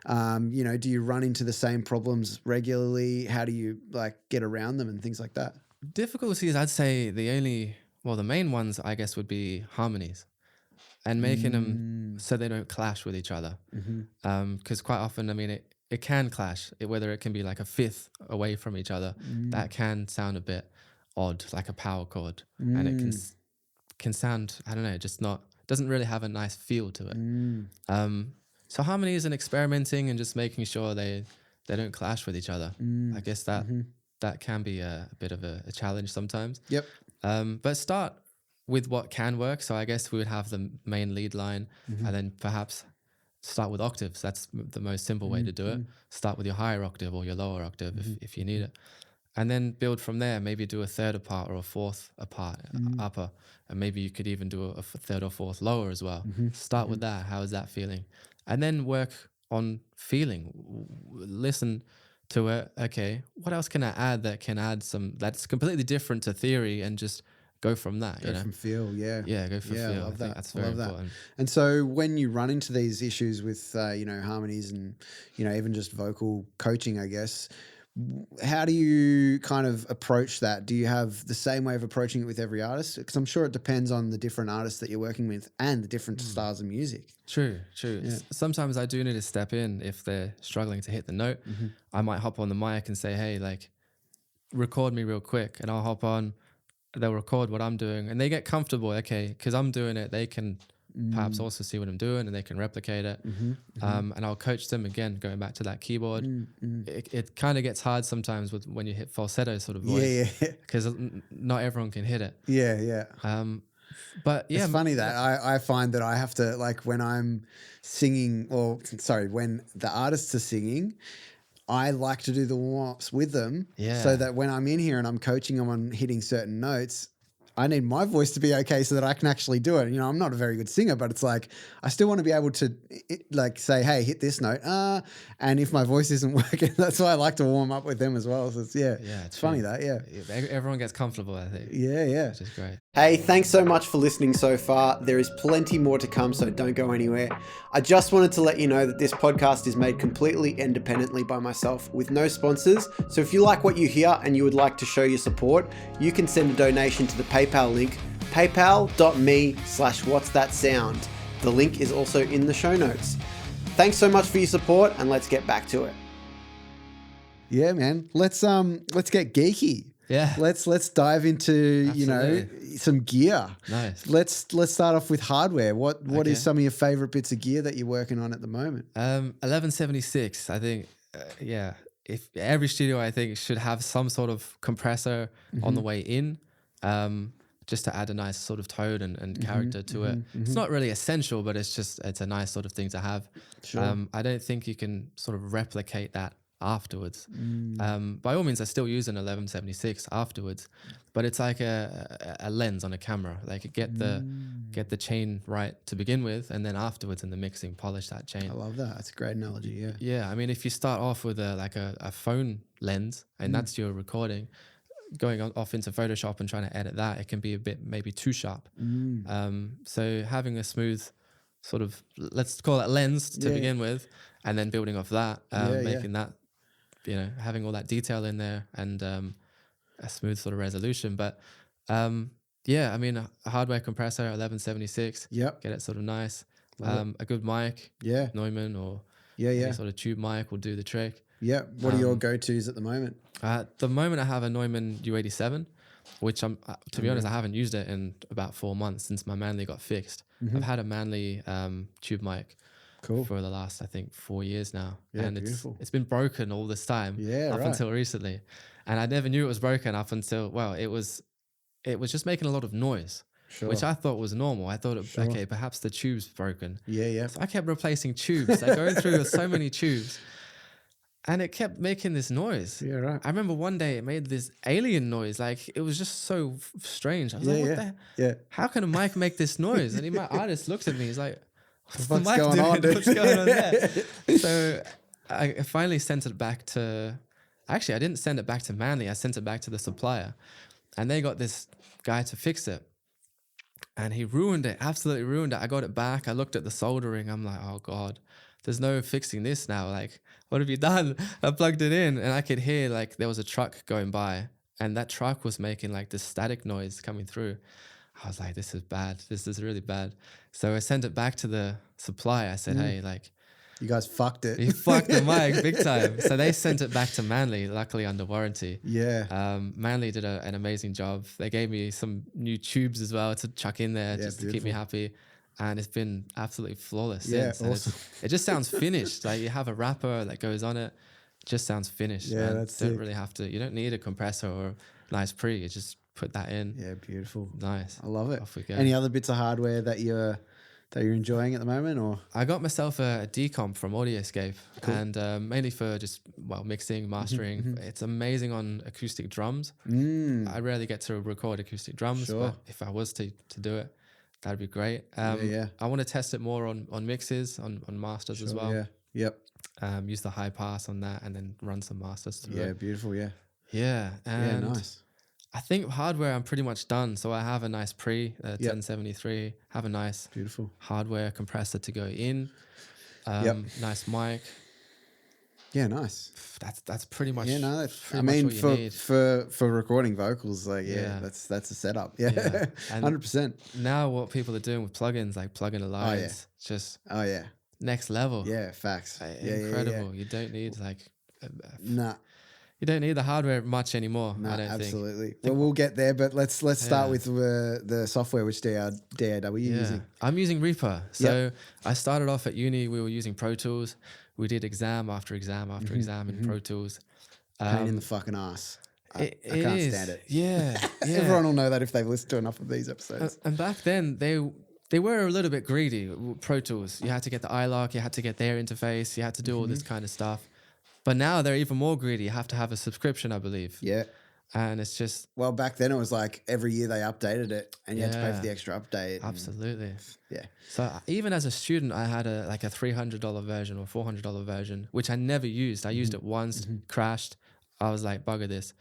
Do you run into the same problems regularly? How do you like get around them and things like that? Difficulties, I'd say the main ones, I guess, would be harmonies and making them so they don't clash with each other. Because quite often, I mean, it can clash, whether it can be like a fifth away from each other. That can sound a bit odd, like a power chord. And it can sound, I don't know, just not, doesn't really have a nice feel to it. So harmonies and experimenting and just making sure they don't clash with each other. I guess that can be a bit of a challenge sometimes. Yep. But start with what can work. So I guess we would have the main lead line and then perhaps start with octaves. That's the most simple way to do it. Start with your higher octave or your lower octave if you need it. And then build from there, maybe do a third part or a fourth part upper. And maybe you could even do a third or fourth lower as well. Start with that. How is that feeling? And then work on feeling. Listen to it. Okay, what else can I add that can add some, that's completely different to theory, and just go from that. Go from feel, yeah. Yeah, go for feel. I love that. That's very important. And so when you run into these issues with, harmonies and, even just vocal coaching, I guess, how do you kind of approach that? Do you have the same way of approaching it with every artist? Because I'm sure it depends on the different artists that you're working with and the different styles of music. True. Yeah. Sometimes I do need to step in if they're struggling to hit the note. I might hop on the mic and say, hey, like, record me real quick, and I'll hop on. They'll record what I'm doing, and they get comfortable. Okay, because I'm doing it, they can perhaps also see what I'm doing, and they can replicate it. And I'll coach them again, going back to that keyboard. It kind of gets hard sometimes when you hit falsetto sort of voice, because not everyone can hit it. But yeah, it's funny that I find that I have to, like, when I'm singing, when the artists are singing, I like to do the warm-ups with them, so that when I'm in here and I'm coaching them on hitting certain notes, I need my voice to be okay so that I can actually do it. I'm not a very good singer, but it's like I still want to be able to say, hey, hit this note. And if my voice isn't working, that's why I like to warm up with them as well. So it's funny that, everyone gets comfortable, I think. Yeah. Which is great. Hey, thanks so much for listening so far. There is plenty more to come, so don't go anywhere. I just wanted to let you know that this podcast is made completely independently by myself with no sponsors. So if you like what you hear and you would like to show your support, you can send a donation to the PayPal link, paypal.me/whatsthatsound. The link is also in the show notes. Thanks so much for your support, and let's get back to it. Yeah, man. Let's get geeky. Yeah. Let's dive into, Absolutely. some gear. Nice. Let's start off with hardware. What is some of your favorite bits of gear that you're working on at the moment? 1176, I think, if every studio, I think, should have some sort of compressor on the way in, just to add a nice sort of tone and character to it. It's not really essential, but it's a nice sort of thing to have. Sure. I don't think you can sort of replicate that afterwards. By all means, I still use an 1176 afterwards, but it's like a lens on a camera. Like get the chain right to begin with, and then afterwards in the mixing, polish that chain. I love that. That's a great analogy. Yeah. Yeah. I mean, if you start off with a phone lens and that's your recording, going off into Photoshop and trying to edit that, it can be a bit maybe too sharp. So having a smooth sort of, let's call it lens to begin with, and then building off that, making that, having all that detail in there and a smooth sort of resolution. But I mean, a hardware compressor, 1176, get it sort of nice. A good mic, Neumann or any sort of tube mic will do the trick. Yeah. What are your go-tos at the moment? At the moment, I have a Neumann U87, which to be honest, I haven't used it in about 4 months since my Manley got fixed. I've had a Manley tube mic for the last, I think, 4 years now. Yeah, and beautiful. it's been broken all this time up until recently. And I never knew it was broken up until, it was just making a lot of noise. Sure. Which I thought was normal. I thought, okay, perhaps the tube's broken. Yeah. So I kept replacing tubes. I going through so many tubes. And it kept making this noise. Yeah, right. I remember one day it made this alien noise. Like, it was just so strange. I was like, what the hell? How can a mic make this noise? And my artist looks at me. He's like, what's going on there? So I finally sent it back to... Actually, I didn't send it back to Manley. I sent it back to the supplier. And they got this guy to fix it. And he ruined it, absolutely ruined it. I got it back. I looked at the soldering. I'm like, oh, God. There's no fixing this now. Like, what have you done? I plugged it in and I could hear like there was a truck going by and that truck was making like this static noise coming through. I was like, this is bad. This is really bad. So I sent it back to the supplier. I said, hey, like, you guys fucked it. you fucked the mic big time. So they sent it back to Manly, luckily under warranty. Yeah. Manly did an amazing job. They gave me some new tubes as well to chuck in there just to keep me happy. And it's been absolutely flawless since. Awesome. It just sounds finished. Like you have a wrapper that goes on it. Just sounds finished. Yeah, and that's don't sick. really have to. You don't need a compressor or nice pre. You just put that in. Yeah, beautiful. Nice. I love it. Off we go. Any other bits of hardware that you're enjoying at the moment, or? I got myself a decomp from Audioscape, and mainly for just mixing, mastering. It's amazing on acoustic drums. I rarely get to record acoustic drums, but if I was to do it, that'd be great. I want to test it more on mixes, on masters as well. Yeah. Yep. Use the high pass on that, and then run some masters through it. Yeah, beautiful. Yeah. Yeah, and nice. I think hardware I'm pretty much done. So I have a nice pre 1073, have a nice beautiful hardware compressor to go in, nice mic. Yeah, nice. That's pretty much. Yeah, no. I mean, for recording vocals, like that's a setup. Yeah, 100%. Now what people are doing with plugins, like plugin alliance, just next level. Yeah, facts. Incredible. You don't need like. Nah. You don't need the hardware much anymore. No, I don't absolutely. Well, we'll get there, but let's start with the software. Which DAW are you using? I'm using Reaper. So I started off at uni. We were using Pro Tools. We did exam after exam after exam in Pro Tools. Pain in the fucking ass. I can't stand it. Yeah, yeah. Everyone will know that if they've listened to enough of these episodes. And back then they were a little bit greedy. Pro Tools. You had to get the iLok. You had to get their interface. You had to do all this kind of stuff. But now they're even more greedy. You have to have a subscription, I believe. Yeah. And it's just... Well, back then it was like every year they updated it and you had to pay for the extra update. Absolutely. Yeah. So even as a student, I had a $300 version or $400 version, which I never used. I used it once, crashed. I was like, bugger this.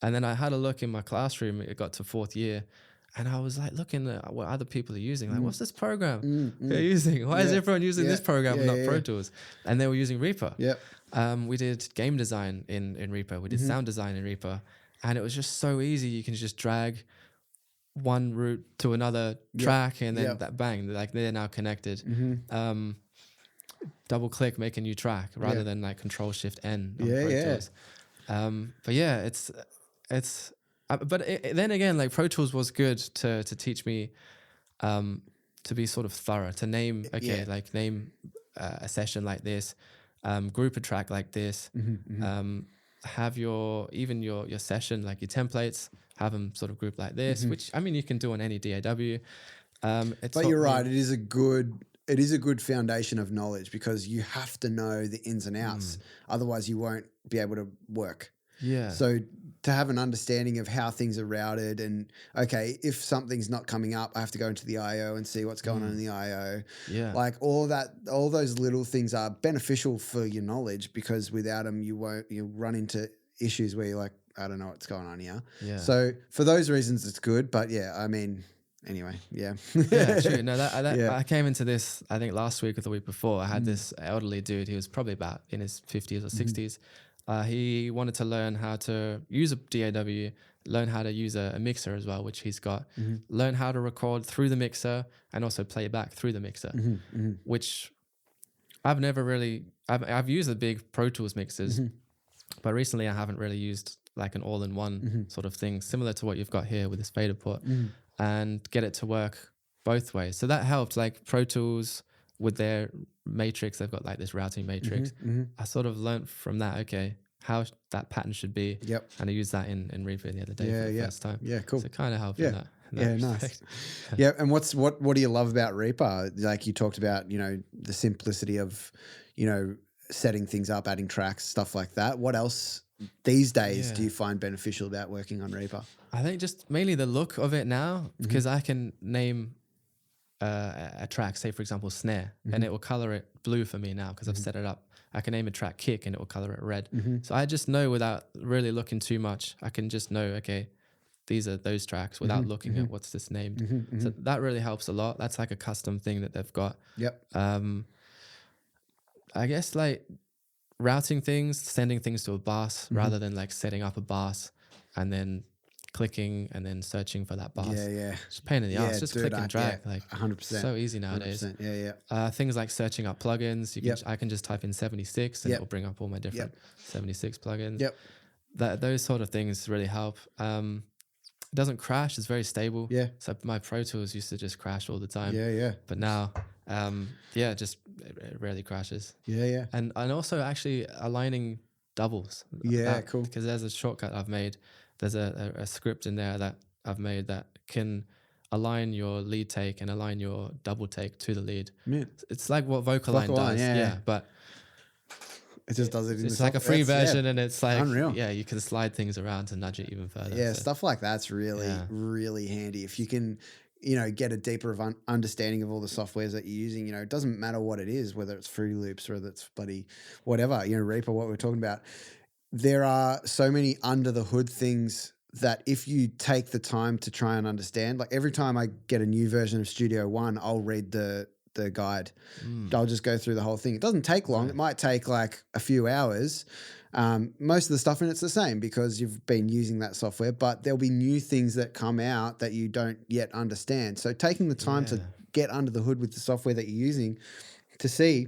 And then I had a look in my classroom. It got to fourth year. And I was like looking at what other people are using. Like, what's this program they're using? Why is everyone using this program and not Pro Tools? And they were using Reaper. Yep. We did game design in Reaper. We did sound design in Reaper. And it was just so easy. You can just drag one route to another track and then that bang, like they're now connected. Double click, make a new track rather than like Control Shift N on Pro Tools. But yeah, it's then again, like Pro Tools was good to teach me to be sort of thorough, to name name a session like this, group a track like this, have your session, like your templates, have them sort of grouped like this, which I mean you can do on any DAW. But you're right, it is a good foundation of knowledge because you have to know the ins and outs, otherwise you won't be able to work. Yeah. So to have an understanding of how things are routed and, okay, if something's not coming up, I have to go into the IO and see what's going on in the IO. Yeah. Like all those little things are beneficial for your knowledge because without them, you'll run into issues where you're like, I don't know what's going on here. Yeah. So for those reasons, it's good. But yeah, I mean, anyway, yeah. Yeah, true. No, I came into this, I think last week or the week before. I had this elderly dude. He was probably about in his 50s or 60s. He wanted to learn how to use a DAW, learn how to use a mixer as well, which he's got, learn how to record through the mixer and also play back through the mixer, which I've never really, I've used the big Pro Tools mixers, but recently I haven't really used like an all-in-one sort of thing, similar to what you've got here with this fader port, and get it to work both ways. So that helped, like Pro Tools with their matrix, they've got like this routing matrix. I sort of learned from that, okay, how that pattern should be. Yep. And I used that in Reaper the other day for the first time. Yeah, cool. So it kind of helped in that. Nice. Yeah, and what do you love about Reaper? Like you talked about, the simplicity of, setting things up, adding tracks, stuff like that. What else these days do you find beneficial about working on Reaper? I think just mainly the look of it now, because I can name a track, say for example snare, and it will color it blue for me now because I've set it up. I can name a track kick and it will color it red. So I just know without really looking too much, I can just know, okay, these are those tracks without looking at what's this named. So that really helps a lot. That's like a custom thing that they've got. Yep. I guess like routing things, sending things to a bus rather than like setting up a bus. and then clicking and then searching for that bass. Yeah. It's a pain in the ass. Just click and drag. Yeah, like 100%. so easy nowadays. 100%. Things like searching up plugins. I can just type in 76 and it'll bring up all my different 76 plugins. Those sort of things really help. It doesn't crash. It's very stable. So my Pro Tools used to just crash all the time. But now, it rarely crashes. And also actually aligning doubles. Cool. Because there's a shortcut I've made. There's a script in there that I've made that can align your lead take and align your double take to the lead. It's like what Vocaline does. But it just does it in it's like a free version, and it's like unreal. You can slide things around to nudge it even further. So stuff like that's really handy. If you can, get a deeper understanding of all the softwares that you're using, it doesn't matter what it is, whether it's Fruity Loops or whether it's bloody whatever, Reaper, what we're talking about. There are so many under the hood things that if you take the time to try and understand, like every time I get a new version of Studio One, I'll read the guide. I'll just go through the whole thing. It doesn't take long. It might take like a few hours. Most of the stuff in it's the same because you've been using that software, but there'll be new things that come out that you don't yet understand. So taking the time to get under the hood with the software that you're using to see,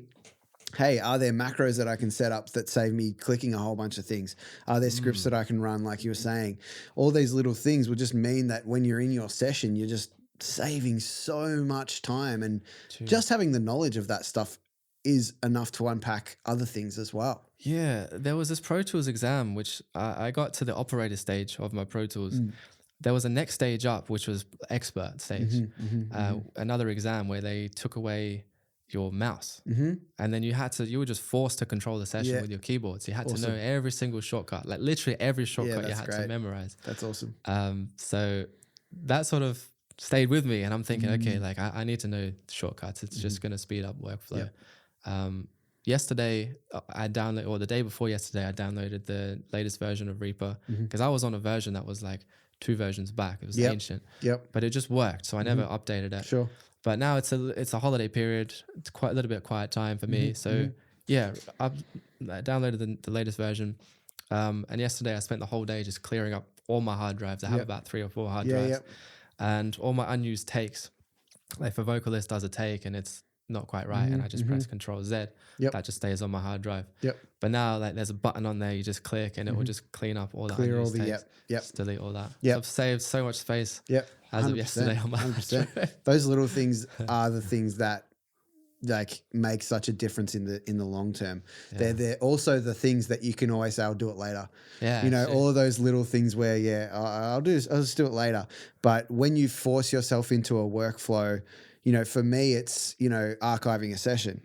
hey, are there macros that I can set up that save me clicking a whole bunch of things? Are there scripts that I can run, like you were saying? All these little things will just mean that when you're in your session, you're just saving so much time. And just having the knowledge of that stuff is enough to unpack other things as well. Yeah, there was this Pro Tools exam, which I got to the operator stage of my Pro Tools. There was a next stage up, which was expert stage. Another exam where they took away your mouse, and then you were just forced to control the session with your keyboard. So you had to know every single shortcut, like literally every shortcut you had to memorize. That's awesome. So that sort of stayed with me, and I'm thinking, okay, like I need to know shortcuts. It's just going to speed up workflow. Yesterday, the day before yesterday, I downloaded the latest version of Reaper because I was on a version that was like 2 versions back. It was ancient, but it just worked. So I never updated it. Sure. But now it's a holiday period. It's quite a little bit quiet time for me. So I downloaded the latest version. And yesterday I spent the whole day just clearing up all my hard drives. I have about 3 or 4 hard drives, and all my unused takes. Like if a vocalist does a take and it's not quite right, and I just press Control Z, that just stays on my hard drive. But now, like, there's a button on there, you just click and it will just clean up all that. Clear all the takes. Just delete all that. So I've saved so much space as of yesterday on my 100%. Those little things are the things that like make such a difference in the long term. They're also the things that you can always say, I'll do it later. All of those little things where I'll just do it later. But when you force yourself into a workflow, for me, it's, archiving a session.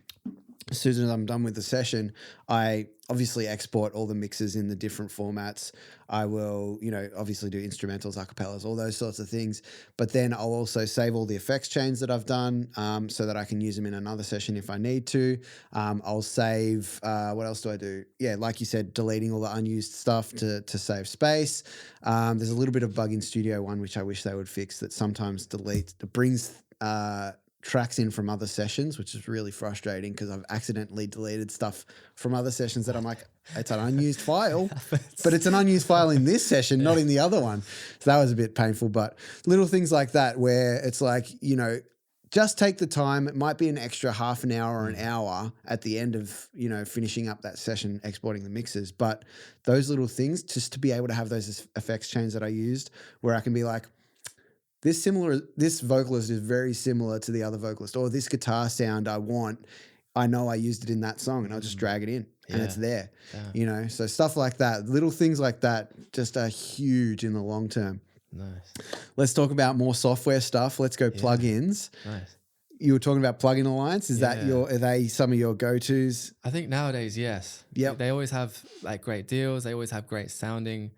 As soon as I'm done with the session, I obviously export all the mixes in the different formats. I will, obviously do instrumentals, acapellas, all those sorts of things. But then I'll also save all the effects chains that I've done so that I can use them in another session if I need to. I'll save, what else do I do? Yeah, like you said, deleting all the unused stuff to save space. There's a little bit of bug in Studio One, which I wish they would fix, that sometimes brings tracks in from other sessions, which is really frustrating because I've accidentally deleted stuff from other sessions that I'm like, it's an unused file, but it's an unused file in this session, not in the other one. So that was a bit painful, but little things like that where it's like, just take the time. It might be an extra half an hour or an hour at the end of, finishing up that session, exporting the mixes. But those little things, just to be able to have those effects chains that I used where I can be like, this vocalist is very similar to the other vocalist, or this guitar sound I know I used it in that song, and I'll just drag it in and it's there, so stuff like that, little things like that just are huge in the long term. Nice. Let's talk about more software stuff. Let's go plugins. Nice. You were talking about Plugin Alliance. Are they some of your go-tos? I think nowadays, yes. Yep. They always have like great deals. They always have great sounding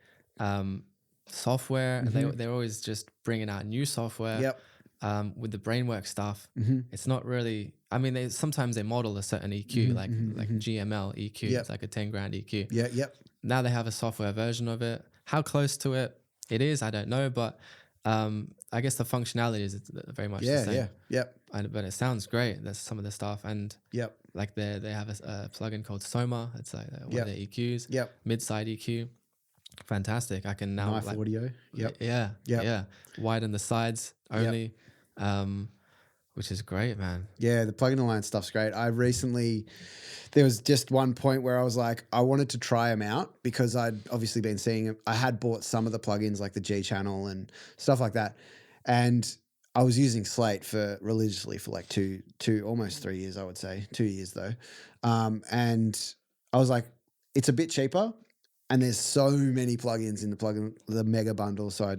software, and they're always just bringing out new software. With the Brainwork stuff, it's not really. I mean, sometimes they model a certain EQ, like GML EQ. It's like a 10 grand EQ. Now they have a software version of it. How close to it is, I don't know, but I guess the functionality is very much the same. But it sounds great. That's some of the stuff, and like they have a plugin called Soma. It's like one of their EQs, mid-side EQ. fantastic. I can now Knife like, audio. Yep. yeah, widen the sides only, which is great, man. Yeah, the plugin alliance stuff's great. There was just one point where I was like, I wanted to try them out because I'd obviously been seeing it. I had bought some of the plugins like the G channel and stuff like that. And I was using Slate religiously for like almost 3 years, I would say 2 years though. And I was like, it's a bit cheaper. And there's so many plugins in the mega bundle. So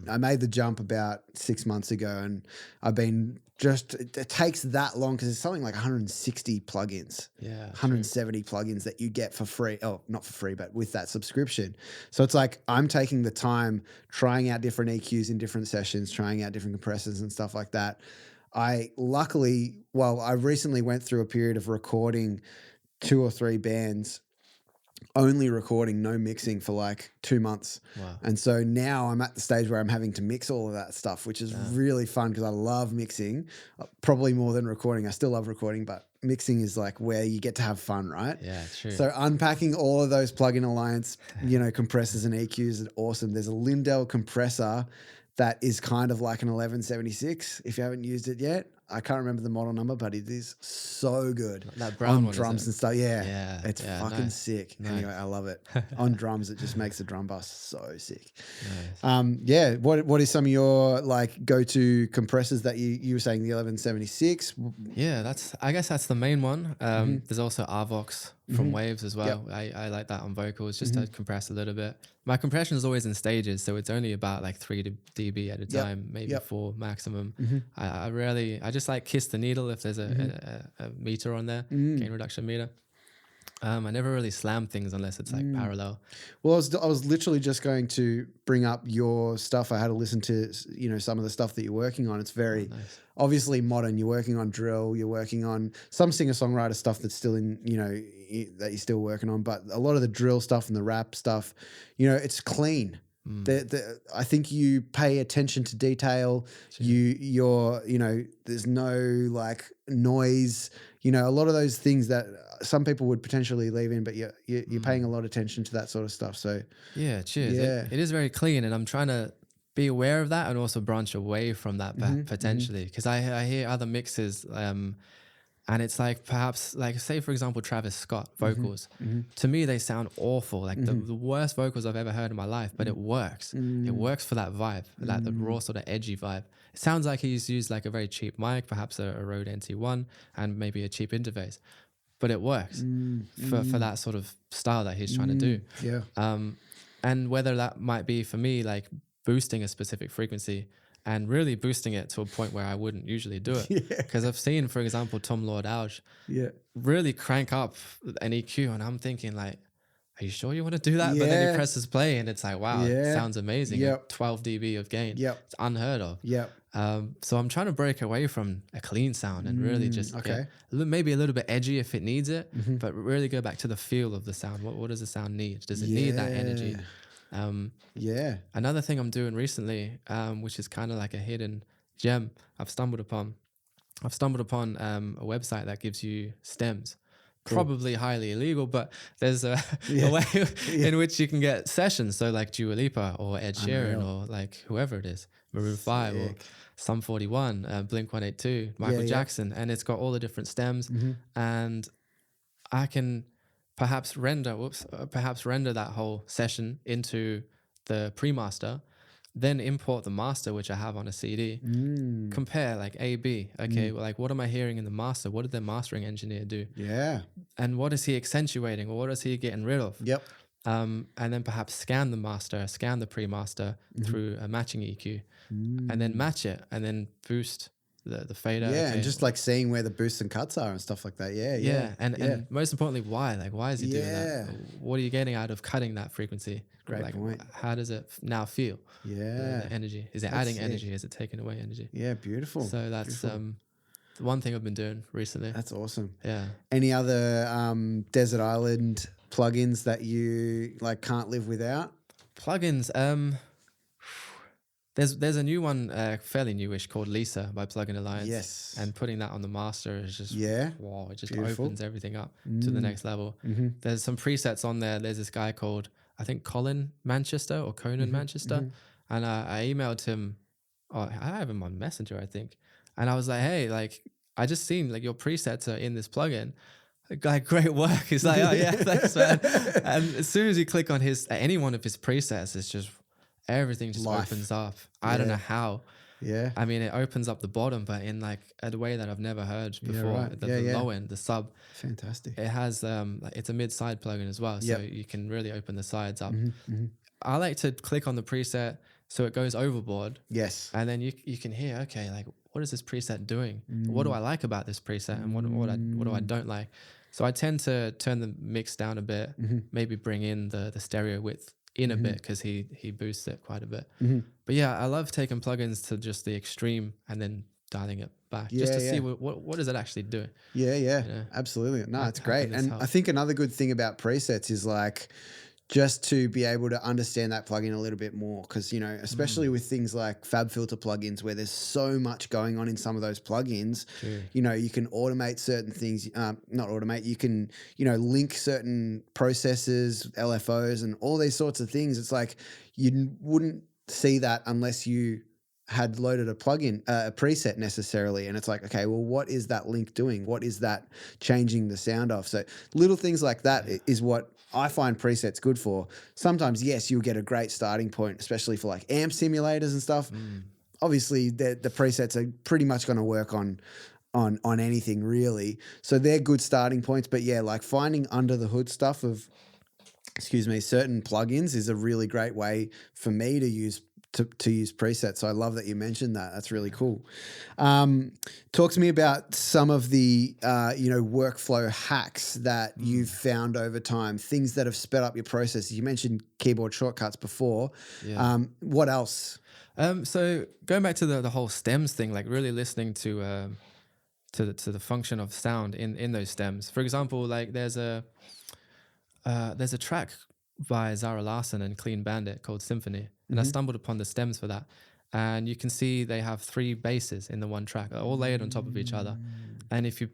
I made the jump about 6 months ago, and I've been it takes that long because it's something like 160 plugins, 170 plugins that you get for free. Oh, not for free, but with that subscription. So it's like I'm taking the time trying out different EQs in different sessions, trying out different compressors and stuff like that. I recently went through a period of recording 2 or 3 bands, only recording, no mixing for like 2 months. Wow. And so now I'm at the stage where I'm having to mix all of that stuff, which is really fun because I love mixing, probably more than recording. I still love recording, but mixing is like where you get to have fun, right? Yeah, true. So unpacking all of those plugin alliance, compressors and EQs is awesome. There's a Lindell compressor that is kind of like an 1176 if you haven't used it yet. I can't remember the model number, but it is so good. That brown one, drums and stuff. Yeah. It's fucking sick. Nice. Anyway, I love it. On drums, it just makes the drum bus so sick. Nice. What is some of your like go-to compressors that you were saying, the 1176? Yeah, I guess that's the main one. There's also Arvox from Waves as well. I like that on vocals just to compress a little bit. My compression is always in stages, so it's only about like 3 dB at a time, maybe 4 maximum. I just like kiss the needle if there's a meter on there, gain reduction meter. I never really slam things unless it's like parallel. Well, I was literally just going to bring up your stuff. I had to listen to some of the stuff that you're working on. It's very obviously modern. You're working on drill. You're working on some singer-songwriter stuff that's still in that you're still working on. But a lot of the drill stuff and the rap stuff, it's clean. I think you pay attention to detail. Sure. There's no like noise. A lot of those things that some people would potentially leave in, but you're paying a lot of attention to that sort of stuff. So yeah, cheers. Yeah. It is very clean, and I'm trying to be aware of that and also branch away from that potentially, because I hear other mixes. And it's like perhaps like say for example Travis Scott vocals. To me they sound awful, like the worst vocals I've ever heard in my life, but it works. It works for that vibe, like the raw sort of edgy vibe. It sounds like he's used like a very cheap mic, perhaps a Rode NT1 and maybe a cheap interface, but it works for that sort of style that he's trying to do. And whether that might be for me like boosting a specific frequency and really boosting it to a point where I wouldn't usually do it. Because I've seen, for example, Tom Lord Alge really crank up an EQ, and I'm thinking like, are you sure you want to do that? But then he presses play and it's like, wow, it sounds amazing. 12 dB of gain. It's unheard of. So I'm trying to break away from a clean sound and really just get maybe a little bit edgy if it needs it, but really go back to the feel of the sound. What does the sound need? Does it need that energy? Another thing I'm doing recently, which is kind of like a hidden gem I've stumbled upon a website that gives you stems. Probably highly illegal, but there's a way in which you can get sessions. So like Dua Lipa or Ed Sheeran or like whoever it is, Maroon 5 or Sum 41, Blink 182, Michael Jackson, and it's got all the different stems, and I can perhaps render that whole session into the pre-master, then import the master, which I have on a CD, compare like A, B. Okay, well, like what am I hearing in the master? What did the mastering engineer do? And what is he accentuating, or what is he getting rid of? And then perhaps scan the master, scan the pre-master through a matching EQ, and then match it, and then boost the fader. And just like seeing where the boosts and cuts are and stuff like that. And most importantly, why? Like, why is he doing that? What are you getting out of cutting that frequency? Great point. How does it now feel? The energy. Is it adding energy? Is it taking away energy? Beautiful. So that's one thing I've been doing recently. That's awesome. Yeah. Any other desert island plugins that you like can't live without? Plugins. There's a new one, fairly newish, called Lisa by Plugin Alliance. And putting that on the master is just wow, it just opens everything up to the next level. There's some presets on there. There's this guy called I think Colin Manchester or Conan Manchester, and I emailed him. Oh, I have him on Messenger, I think, and I was like, hey, like I just seen like your presets are in this plugin. Like, great work. He's like, oh yeah, thanks, man. And as soon as you click on any one of his presets, it's just everything just opens up. I don't know how. Yeah. I mean, it opens up the bottom, but in like a way that I've never heard before. Right. The low end, the sub. Fantastic. It has like, it's a mid-side plugin as well, so you can really open the sides up. I like to click on the preset so it goes overboard. Yes. And then you can hear, okay, like what is this preset doing? What do I like about this preset, and what do I don't like? So I tend to turn the mix down a bit, maybe bring in the stereo width in a bit, because he boosts it quite a bit. But yeah, I love taking plugins to just the extreme and then dialing it back just to see what is it actually doing. Yeah, absolutely. No, it's great. And I think another good thing about presets is like just to be able to understand that plugin a little bit more, because, you know, especially with things like FabFilter plugins where there's so much going on in some of those plugins. You know, you can automate certain things, not automate, you can, you know, link certain processes, LFOs and all these sorts of things. It's like you wouldn't see that unless you had loaded a plugin, a preset necessarily. And it's like, okay, well, what is that link doing? What is that changing the sound of? So little things like that is what I find presets good for. Sometimes, yes, you'll get a great starting point, especially for like amp simulators and stuff. Obviously, the presets are pretty much going to work on anything really. So they're good starting points. But yeah, like finding under the hood stuff of, certain plugins is a really great way for me to use presets. So I love that you mentioned that. That's really cool. Talk to me about some of the workflow hacks that you've found over time, things that have sped up your process. You mentioned keyboard shortcuts before. What else? So going back to the whole stems thing, like really listening to the function of sound in those stems. For example, like there's a track by Zara Larsson and Clean Bandit called Symphony, and I stumbled upon the stems for that, and you can see they have 3 basses in the one track, all layered on top of each other. And if you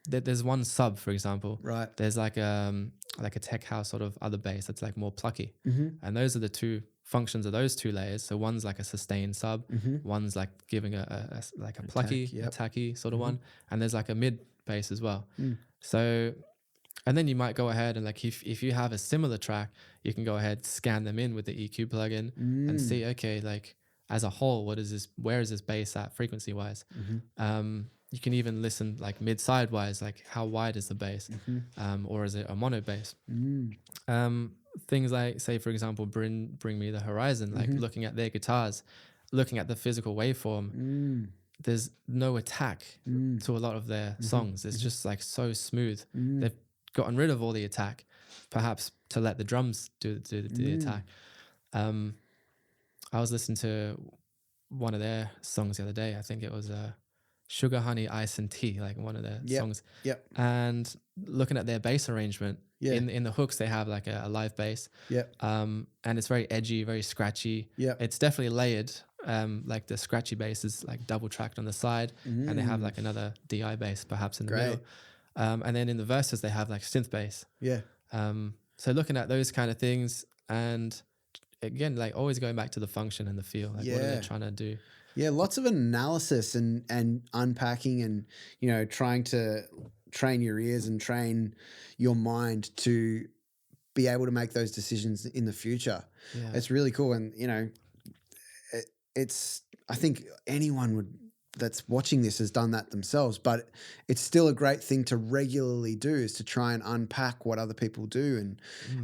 there's one sub, for example, right, there's like a tech house sort of other bass that's like more plucky, and those are the 2 functions of those 2 layers. So one's like a sustained sub, one's like giving a plucky, attacky sort of one, and there's like a mid bass as well. So, and then you might go ahead and like if you have a similar track, you can go ahead, scan them in with the EQ plugin and see, okay, like as a whole, where is this bass at frequency wise? You can even listen like mid-side wise, like how wide is the bass, or is it a mono bass? Things like, say for example, Bring Me the Horizon, like looking at their guitars, looking at the physical waveform, there's no attack to a lot of their songs. It's just like so smooth. They've gotten rid of all the attack, perhaps to let the drums do the attack. I was listening to one of their songs the other day. I think it was Sugar, Honey, Ice and Tea, like one of their songs. And looking at their bass arrangement, in the hooks they have like a live bass. And it's very edgy, very scratchy. It's definitely layered. Like the scratchy bass is like double tracked on the side, and they have like another DI bass perhaps in the middle. And then in the verses they have like synth bass. So looking at those kind of things, and again, like always going back to the function and the feel, like what are they trying to do? Lots of analysis and unpacking, and you know, trying to train your ears and train your mind to be able to make those decisions in the future. It's really cool. And you know, it's, I think anyone that's watching this has done that themselves, but it's still a great thing to regularly do, is to try and unpack what other people do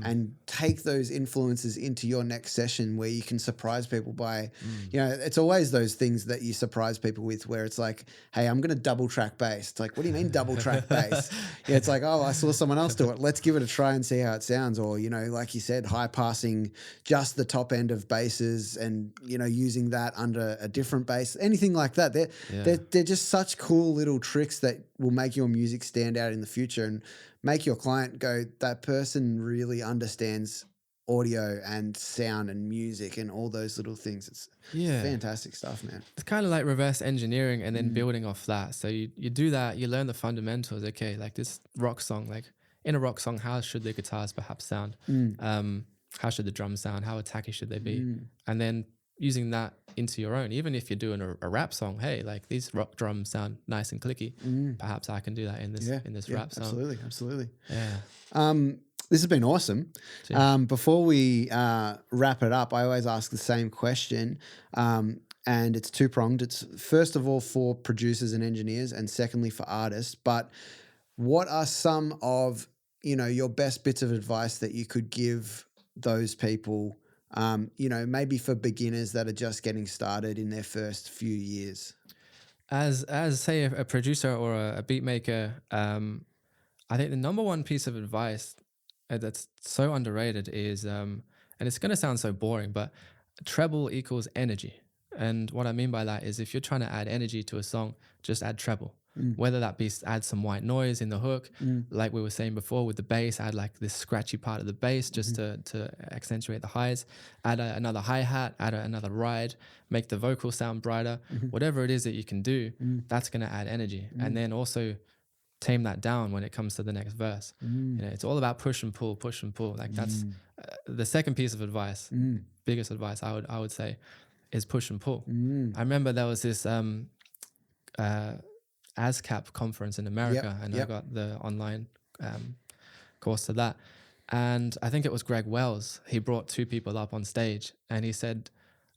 and take those influences into your next session, where you can surprise people by, you know, it's always those things that you surprise people with, where it's like, hey, I'm going to double track bass. It's like, what do you mean double track bass? It's like, oh, I saw someone else do it. Let's give it a try and see how it sounds. Or, you know, like you said, high passing just the top end of basses and, you know, using that under a different bass, anything like that. They're just such cool little tricks that will make your music stand out in the future and make your client go, that person really understands audio and sound and music and all those little things. It's fantastic stuff, man. It's kind of like reverse engineering and then building off that. So you do that, you learn the fundamentals. Okay, like this rock song, like in a rock song, how should the guitars perhaps sound? how should the drums sound, how attacky should they be, and then using that into your own. Even if you're doing a rap song, hey, like these rock drums sound nice and clicky, perhaps I can do that in this rap song. Absolutely. Yeah. This has been awesome. Before we wrap it up, I always ask the same question, and it's two-pronged. It's first of all for producers and engineers, and secondly for artists. But what are some of, your best bits of advice that you could give those people, maybe for beginners that are just getting started in their first few years? As say a producer or a beat maker, I think the number one piece of advice that's so underrated is, and it's going to sound so boring, but treble equals energy. And what I mean by that is if you're trying to add energy to a song, just add treble. Whether that be add some white noise in the hook, like we were saying before with the bass, add like this scratchy part of the bass just to accentuate the highs, add another hi-hat, add another ride, make the vocal sound brighter. Whatever it is that you can do, that's going to add energy. And then also tame that down when it comes to the next verse. It's all about push and pull. Like that's the second piece of advice, biggest advice I would say is push and pull. I remember there was this ASCAP conference in America, and I got the online course to that. And I think it was Greg Wells. He brought two people up on stage and he said,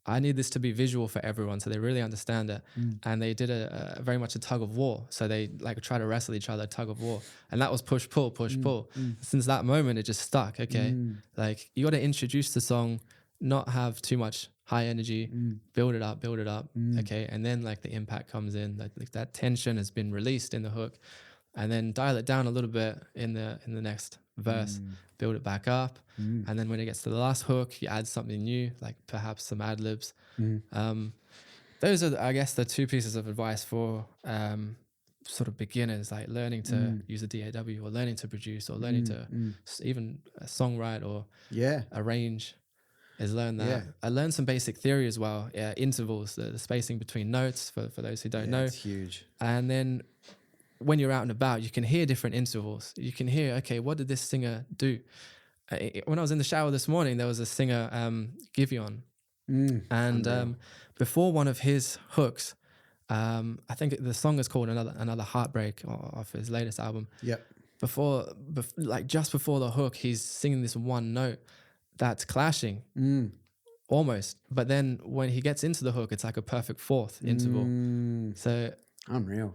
I need this to be visual for everyone so they really understand it. And they did a very much a tug of war. So they like try to wrestle each other, tug of war. And that was push, pull. Since that moment, it just stuck. Okay. Like you got to introduce the song, not have too much high energy, build it up. Okay. And then like the impact comes in, like that tension has been released in the hook, and then dial it down a little bit in the next verse, build it back up. And then when it gets to the last hook, you add something new, like perhaps some ad libs. Those are, I guess, the two pieces of advice for sort of beginners, like learning to use a DAW or learning to produce or learning to even songwrite or arrange. Is learn that. Yeah. I learned some basic theory as well. Yeah, intervals, the spacing between notes for those who don't know. It's huge. And then when you're out and about, you can hear different intervals. You can hear, okay, what did this singer do? When I was in the shower this morning, there was a singer, Giveon. And before one of his hooks, I think the song is called Another Heartbreak off his latest album. Yep. Just before the hook, he's singing this one note that's clashing almost, but then when he gets into the hook, it's like a perfect fourth interval. So unreal.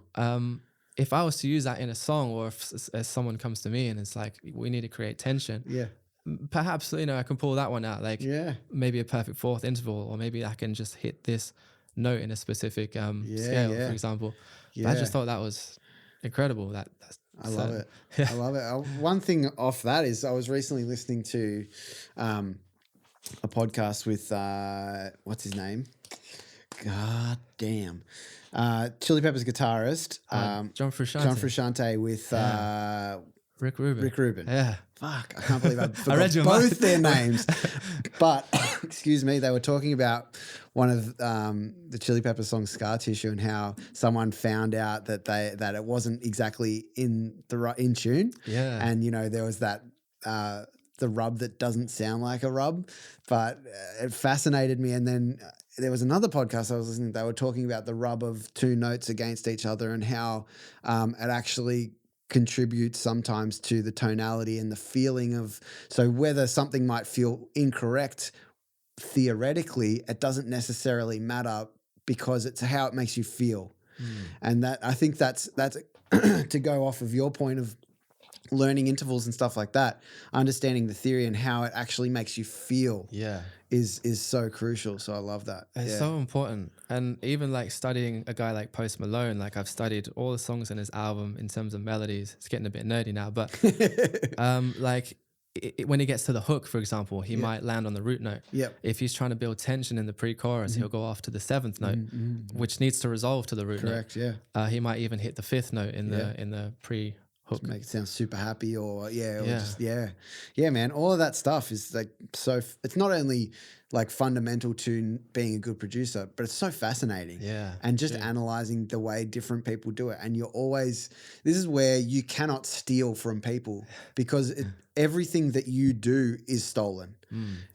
If I was to use that in a song, or if someone comes to me and it's like, we need to create tension, perhaps I can pull that one out, like maybe a perfect fourth interval, or maybe I can just hit this note in a specific scale, for example. But I just thought that was incredible. I love it. I love it. One thing off that is I was recently listening to a podcast with, what's his name? God damn. Chili Peppers guitarist. John Frusciante with Rick Rubin. Yeah. Fuck, I can't believe I forgot both their names. But, excuse me, they were talking about one of the Chili Peppers song Scar Tissue, and how someone found out that it wasn't exactly in tune. Yeah. And, there was that the rub that doesn't sound like a rub, but it fascinated me. And then there was another podcast I was listening to, they were talking about the rub of two notes against each other and how it actually contributes sometimes to the tonality and the feeling of, so whether something might feel incorrect theoretically, it doesn't necessarily matter because it's how it makes you feel. And that, I think that's to go off of your point of learning intervals and stuff like that, understanding the theory and how it actually makes you feel is so crucial. So I love that. It's so important. And even like studying a guy like Post Malone, like I've studied all the songs in his album in terms of melodies. It's getting a bit nerdy now, but when he gets to the hook, for example, he might land on the root note. If he's trying to build tension in the pre-chorus, he'll go off to the seventh note, which needs to resolve to the root note. He might even hit the fifth note in the pre-hook. Make it sound super happy, or man. All of that stuff is like, so it's not only like fundamental to being a good producer, but it's so fascinating. Yeah. And just analyzing the way different people do it. And this is where you cannot steal from people, because everything that you do is stolen.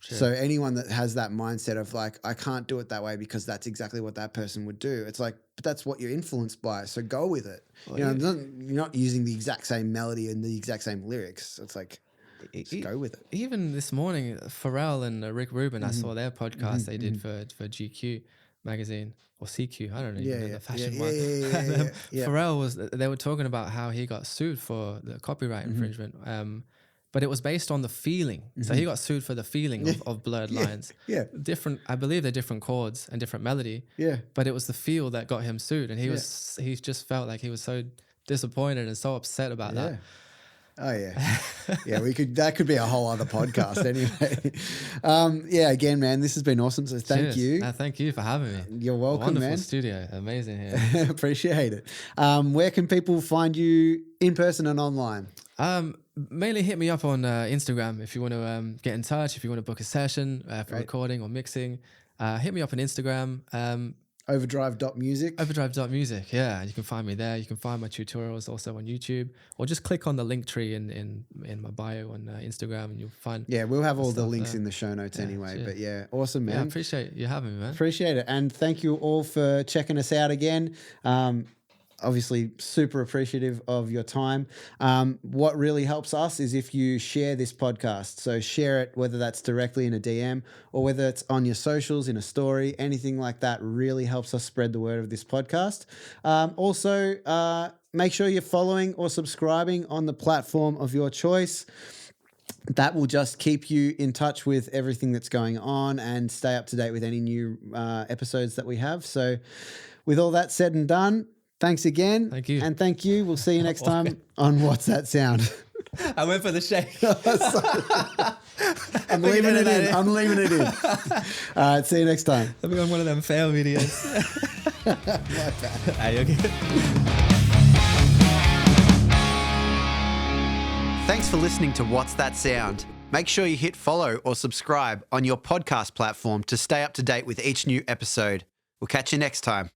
So anyone that has that mindset of like, I can't do it that way because that's exactly what that person would do. It's like, but that's what you're influenced by. So go with it. Well, you're not using the exact same melody and the exact same lyrics. It's like, just go with it. Even this morning, Pharrell and Rick Rubin, I saw their podcast they did for GQ magazine or CQ. I don't know, the fashion one. Pharrell they were talking about how he got sued for the copyright infringement. But it was based on the feeling. So he got sued for the feeling of blurred lines. Different, I believe they're different chords and different melody. But it was the feel that got him sued. And he just felt like he was so disappointed and so upset about that. Oh yeah. That could be a whole other podcast anyway. Again, man, this has been awesome. So thank you. Thank you for having me. You're welcome, Wonderful man. Studio. Amazing here. Appreciate it. Where can people find you in person and online? Mainly hit me up on Instagram if you want to get in touch, if you want to book a session for recording or mixing. Hit me up on Instagram. Overdrive.music. Overdrive.music, yeah. You can find me there. You can find my tutorials also on YouTube, or just click on the link tree in my bio on Instagram and you'll find. Yeah, we'll have all the links in the show notes anyway. Cheers. But yeah, awesome, man. Yeah, I appreciate you having me, man. Appreciate it. And thank you all for checking us out again. Obviously, super appreciative of your time. What really helps us is if you share this podcast. So share it, whether that's directly in a DM or whether it's on your socials, in a story, anything like that really helps us spread the word of this podcast. Also, make sure you're following or subscribing on the platform of your choice. That will just keep you in touch with everything that's going on and stay up to date with any new episodes that we have. So with all that said and done, thanks again. Thank you. And thank you. We'll see you next time on What's That Sound? I went for the shake. I'm leaving it in. I'm leaving it in. All right. See you next time. I'll be on one of them fail videos. My bad. Hey, okay. Thanks for listening to What's That Sound? Make sure you hit follow or subscribe on your podcast platform to stay up to date with each new episode. We'll catch you next time.